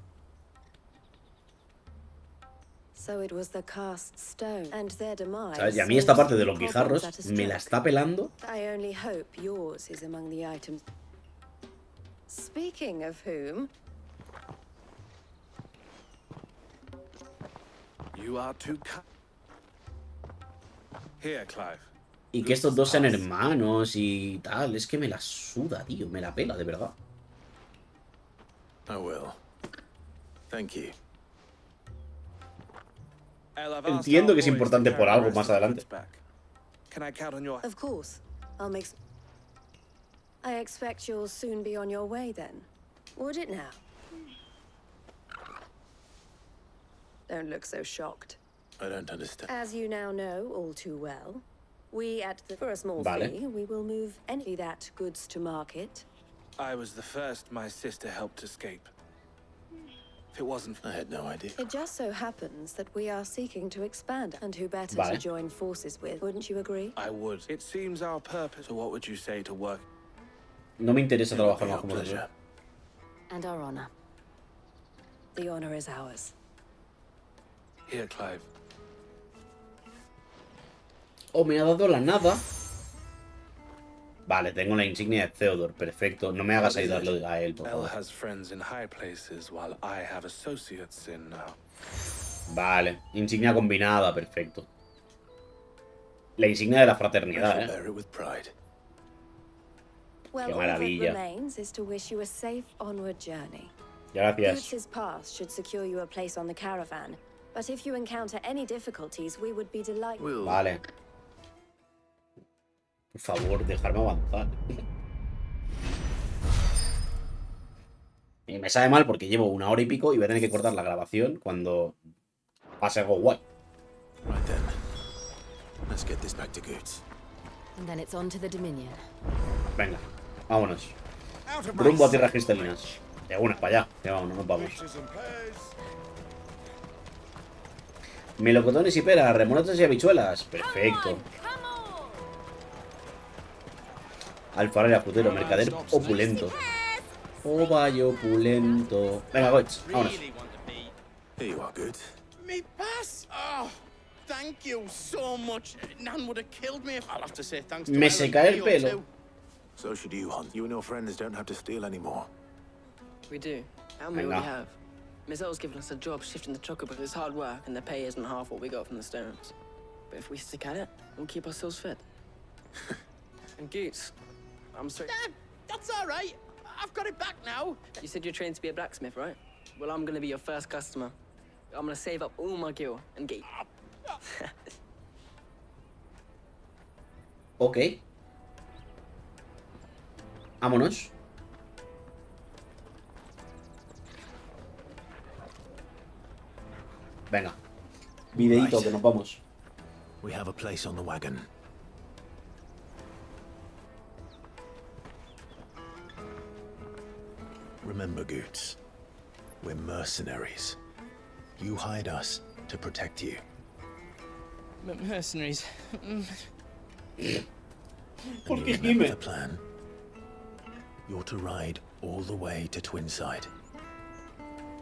So it was the cast stone and their demise. ¿Sabes? Y a mí esta parte de los guijarros me la está pelando. I only hope yours is among the items. Speaking of whom, you are too Here, Clive. Y que estos dos sean hermanos y tal, es que me la suda, tío, me la pela, de verdad. I will. Thank you. Entiendo que es importante por algo más adelante. Can I count on your... Of course. I'll make... I expect you'll soon be on your way then. Would it now? Don't look so shocked. I don't understand. As you now know all too well, we for a small Vale. fee, we will move any that goods to market. I was the first my sister helped escape. If it wasn't... I had no idea. It just so happens that we are seeking to expand, and who better Vale. to join forces with, wouldn't you agree? I would. It seems our purpose. So what would you say to work? No me interesa trabajar más como pleasure. And our honor. The honor is ours. Here, Clive. Oh, me ha dado la nada. Vale, tengo la insignia de Theodore, perfecto. No me hagas ayudarlo a él, por Elle favor. has friends in high places while I have associates in Vale, insignia combinada, perfecto. La insignia de la fraternidad, Bear it with pride. Well, Qué all that maravilla. remains is to wish you a safe onward journey. Gracias. Boots' pass should secure you a place on the caravan, but if you encounter any difficulties, we would be delighted. Vale. Por favor, dejarme avanzar. Y me sabe mal porque llevo 1 hora y pico y voy a tener que cortar la grabación cuando pase algo guay. Right then. Let's get this back to Goods. And then it's on to the Dominion. Venga, vámonos. Rumbo a tierras cristalinas. De una, para allá. Ya vámonos, nos vamos. Melocotones y peras, remolaches y habichuelas. Perfecto. Alfarero, frutero, mercader opulento. Oh, vaya opulento. Venga, coach, vámonos. Here you are, good. Me pass? Oh, thank you so much. Nan would have killed me if I'll have to say thanks to Me Ellen se cae el Key or pelo. two. So should you, Hon. You and your friends don't have to steal anymore. We do. And we Venga. already have. Miss Earl's given us a job shifting the chocolate, but it's hard work, and the pay isn't half what we got from the stones. But if we stick at it, we'll keep ourselves fed. And Goots, I'm sorry. That's all right. I've got it back now. You said you're trained to be a blacksmith, right? Well, I'm gonna be your first customer. I'm gonna save up all my gil and get you. Ok. Vámonos. Venga. Videito, Right. que nos vamos. We have a place on the wagon. Remember, Goots, we're mercenaries. You hired us to protect you. Mercenaries. And you remember the plan? You're to ride all the way to Twinside.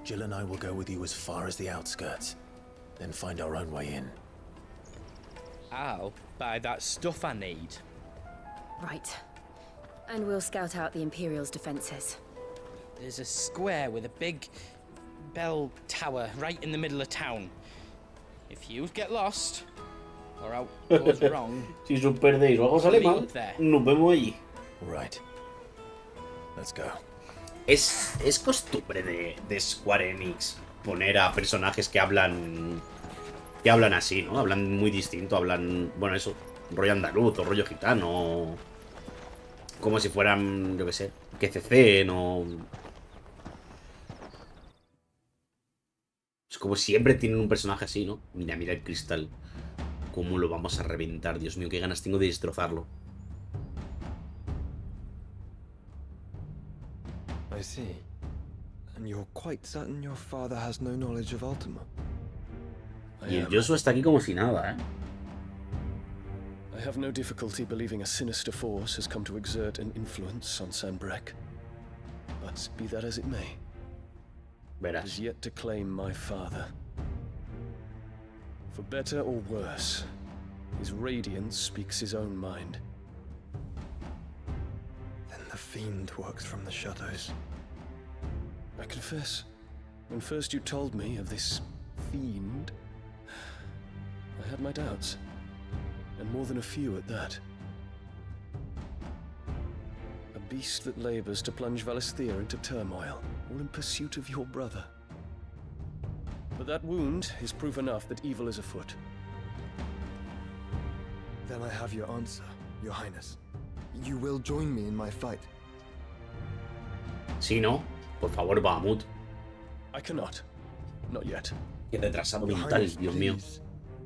Jill and I will go with you as far as the outskirts, then find our own way in. I'll buy that stuff I need. Right. And we'll scout out the Imperial's defenses. There's a square with a big bell tower right in the middle of town. If you get lost, or out goes wrong, Si os perdéis o algo sale meet mal, up there. nos vemos allí. Right. Let's go. Es costumbre de Square Enix poner a personajes que hablan así, ¿no? Hablan muy distinto, hablan, bueno, eso, rollo andaluz o rollo gitano, como si fueran, yo qué sé, que CC, no. Es como siempre tienen un personaje así, ¿no? Mira el cristal. ¿Cómo lo vamos a reventar? Dios mío, qué ganas tengo de destrozarlo. I see. And you're quite certain your father has no knowledge of Ultima? Y el Joshua está aquí como si nada, ¿eh? I have no difficulty believing a sinister force has come to exert an influence on Sanbreque. But be that as it may, Verás. it is yet to claim my father. For better or worse, his radiance speaks his own mind. Then the fiend works from the shadows. I confess, when first you told me of this fiend, I had my doubts, and more than a few at that. A beast that labors to plunge Valisthea into turmoil, all in pursuit of your brother. But that wound is proof enough that evil is afoot. Then I have your answer, Your Highness. You will join me in my fight. Sí, ¿no? Por favor, Bahamut. I cannot. Not yet. Qué retrasado mental, Dios mío.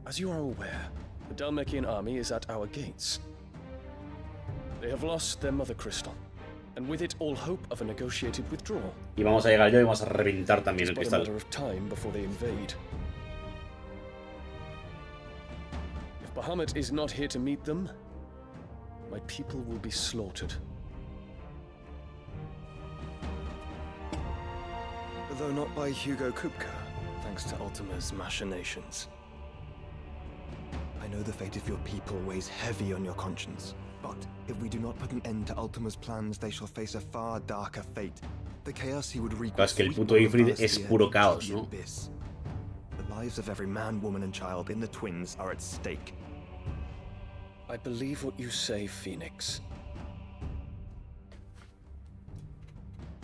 As you are aware, the Dhalmekian army is at our gates. They have lost their mother crystal, and with it all hope of a negotiated withdrawal. Y vamos a llegar yo y vamos a reventar también el It's but a cristal. matter of time before they invade. If Bahamut is not here to meet them, my people will be slaughtered. Though not by Hugo Kupka, thanks to Ultima's machinations. I know the fate of your people weighs heavy on your conscience, but if we do not put an end to Ultima's plans, they shall face a far darker fate. The chaos he would wreak. Es que el puto Ifrit es puro caos, ¿no? The lives of every man, woman, and child in the Twins are at stake. I believe what you say, Phoenix.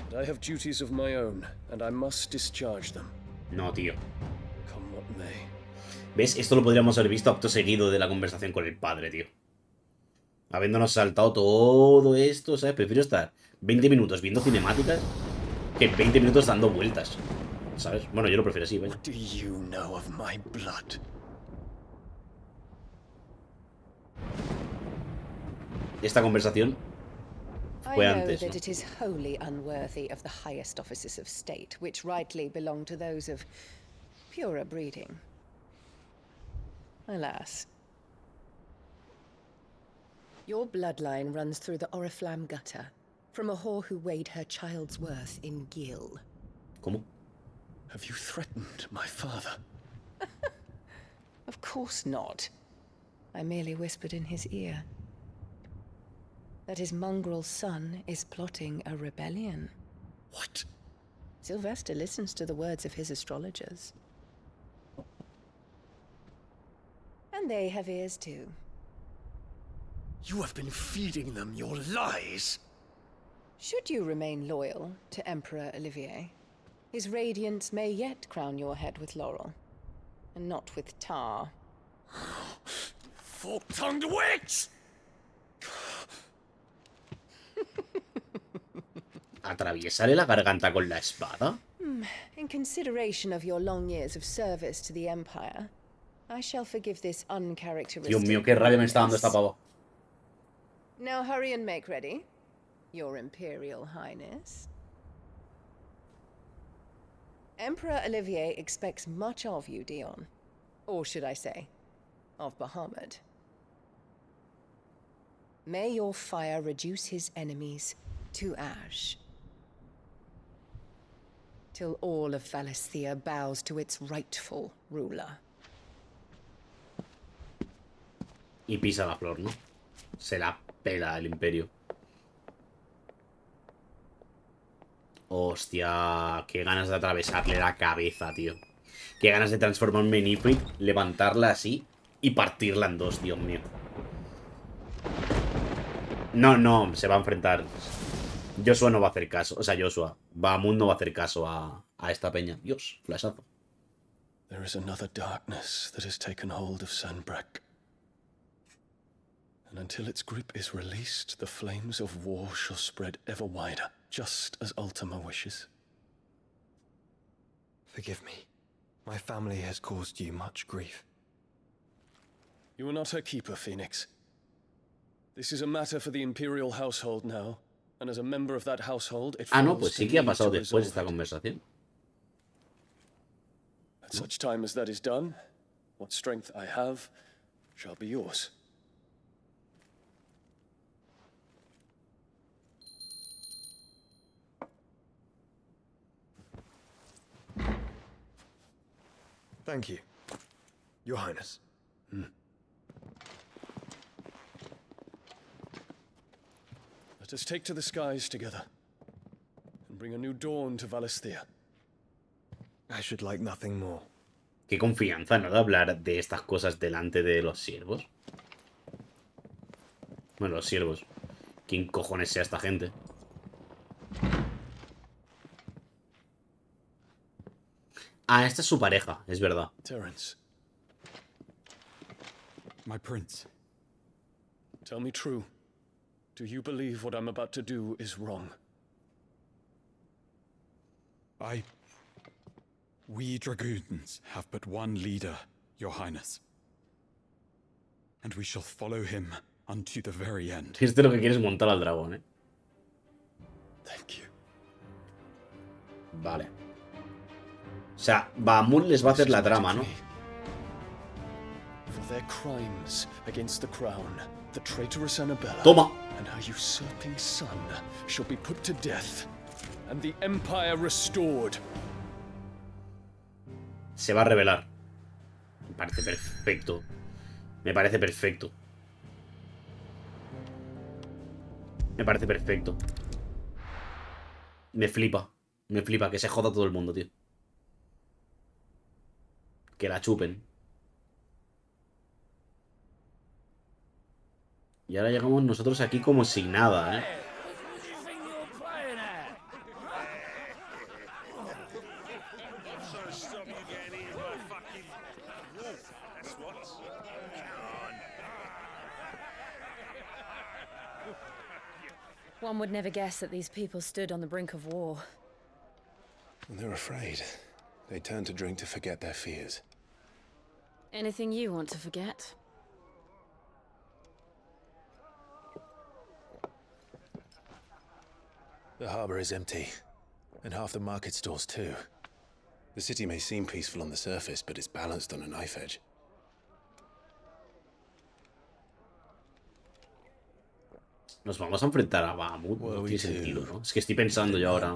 But I have duties of my own, and I must discharge them. No, tío. Come what may. ¿Ves? Esto lo podríamos haber visto acto seguido de la conversación con el padre, tío. Habiéndonos saltado todo esto, ¿sabes? Prefiero estar 20 minutos viendo cinemáticas que 20 minutos dando vueltas, ¿sabes? Bueno, yo lo prefiero así, vaya. What do you know of my blood? Esta conversación fue I know antes, that ¿no? it is wholly unworthy of the highest offices of state, which rightly belong to those of purer breeding. Alas. Your bloodline runs through the Oriflamme gutter, from a whore who weighed her child's worth in gill. ¿Cómo? Have you threatened my father? Of course not. I merely whispered in his ear that his mongrel son is plotting a rebellion. What? Sylvester listens to the words of his astrologers. And they have ears too. You have been feeding them your lies! Should you remain loyal to Emperor Olivier, his radiance may yet crown your head with laurel, and not with tar. Fork-tongued witch! ¿Atraviesarle la garganta con la espada? In consideration of your long years of service to the Empire, I shall forgive this uncharacteristic. Dios mío, qué rabia me está dando esta pava. Now hurry and make ready, Your Imperial Highness. Emperor Olivier expects much of you, Dion. Or should I say, of Bahamut. May your fire reduce his enemies to ash, till all of Valisthea bows to its rightful ruler. Y pisa la flor, ¿no? Se la pela el imperio. Hostia, qué ganas de atravesarle la cabeza, tío. Qué ganas de transformarme en Ifrit, levantarla así y partirla en dos, Dios mío. No, no, se va a enfrentar. Joshua no va a hacer caso. O sea, Joshua. Bahamut no va a hacer caso a esta peña. Dios, flashazo. There is another darkness that has taken hold of Sanbreque. And until its grip is released, the flames of war shall spread ever wider, just as Ultima wishes. Forgive me. My family has caused you much grief. You are not her keeper, Phoenix. This is a matter for the Imperial household now, and as a member of that household, it Ah, no, falls pues to sí que ha me pasado to después resolve esta it. conversación. At such time as that is done, what strength I have shall be yours. Thank you, Your Highness. Let us take to the skies together, and bring a new dawn to Valisthea. I should like nothing more. Qué confianza, ¿no? De hablar de estas cosas delante de los siervos. Bueno, los siervos. ¿Quién cojones sea esta gente? Ah, esta es su pareja, es verdad. Terence. My prince. Tell me true. Do you believe what I'm about to do is wrong? We dragoons have but one leader, Your Highness. And we shall follow him unto the very end. Esto es lo que quieres montar al dragón, ¿eh? Thank you. Vale. O sea, Bahamut les va a hacer la trama, ¿no? For their crimes against the crown, the traitorous Annabella Toma. and her usurping son shall be put to death, and the empire restored. Se va a revelar. Me parece perfecto. Me parece perfecto. Me parece perfecto. Me flipa. Me flipa. Que se joda todo el mundo, tío. Que la chupen. Y ahora llegamos nosotros aquí como sin nada, ¿eh? One would never guess that these people stood on the brink of war. And they're afraid. They turn to drink to forget their fears. Anything you want to forget? The harbor is empty, and half the market stalls too. The city may seem peaceful on the surface, but it's balanced on a knife edge. Nos vamos a enfrentar a Bahamut. No tiene sentido, ¿no? Es que estoy pensando yo ahora.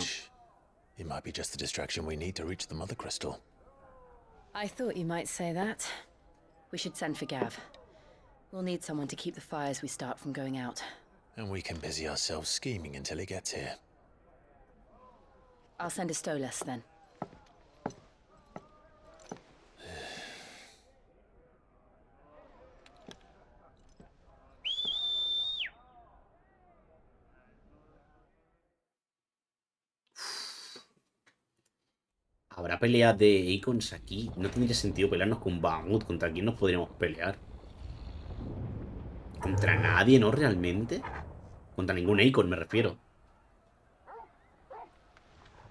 It might be just the distraction we need to reach the Mother Crystal. I thought you might say that. We should send for Gav. We'll need someone to keep the fires we start from going out. And we can busy ourselves scheming until he gets here. I'll send a Stolas then. ¿Habrá pelea de Icons aquí? No tendría sentido pelearnos con Bahamut. ¿Contra quién nos podríamos pelear? ¿Contra nadie, no? ¿Realmente? Contra ningún Icon, me refiero.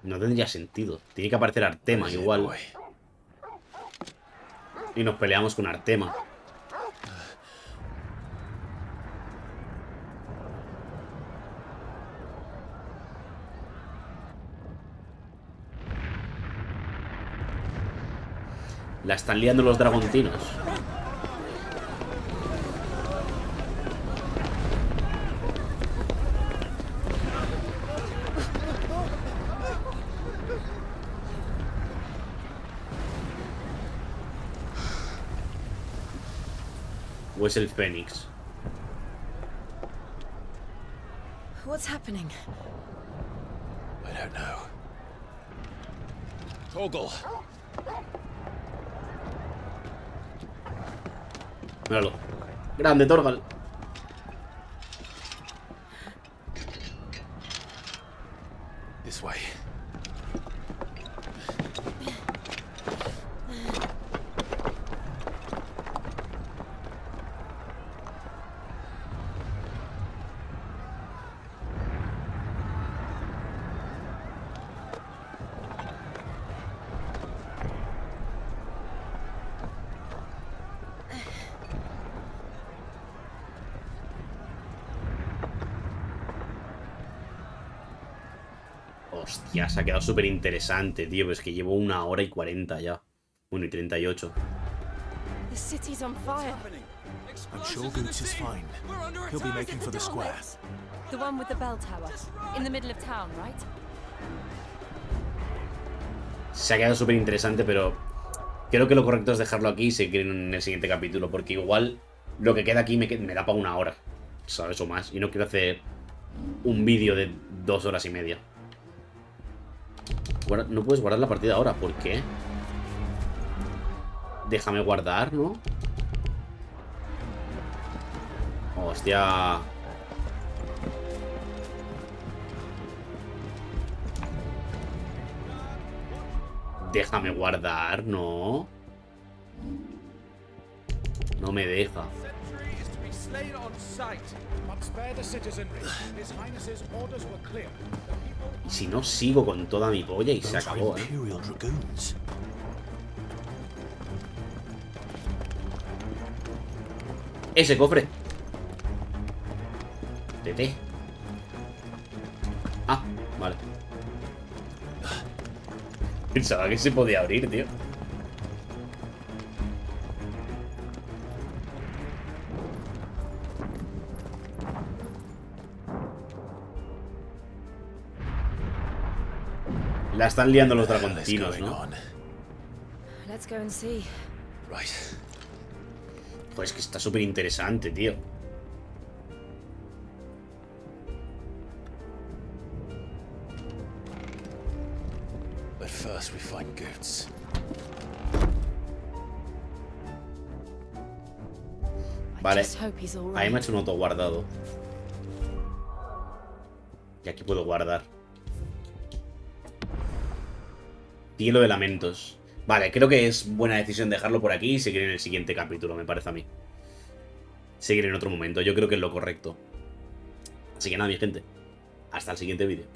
No tendría sentido. Tiene que aparecer Artema igual. Y nos peleamos con Artema. La están liando los dragontinos. ¿O es el Fénix? What's happening? I don't know. Torgal. Míralo. Grande, Torgal. This way. Hostia, se ha quedado súper interesante, tío. Es que llevo 1 hora y 40 ya. 1 y 38. The city's on fire. I'm sure Goots is fine. He'll be making for the square. The one with the bell tower. In the middle of town, right? Se ha quedado súper interesante, pero creo que lo correcto es dejarlo aquí y seguir en el siguiente capítulo. Porque igual lo que queda aquí me da para 1 hora, ¿sabes? O más. Y no quiero hacer un vídeo de 2 horas y media. No puedes guardar la partida ahora, ¿por qué? Déjame guardar, ¿no? Hostia. Déjame guardar, no. No me deja. Y si no, sigo con toda mi polla y se acabó, ¿eh? Ese cofre. Tete. Ah, vale. Pensaba que se podía abrir, tío. La están liando los dragontinos, ¿no? Let's go and see. Right. Pues que está súper interesante, tío. But first we find Goots. Vale. Ahí me ha hecho un auto guardado. Y aquí puedo guardar. Hielo de lamentos. Vale, creo que es buena decisión dejarlo por aquí y seguir en el siguiente capítulo, me parece a mí. Seguir en otro momento, yo creo que es lo correcto. Así que nada, mi gente. Hasta el siguiente vídeo.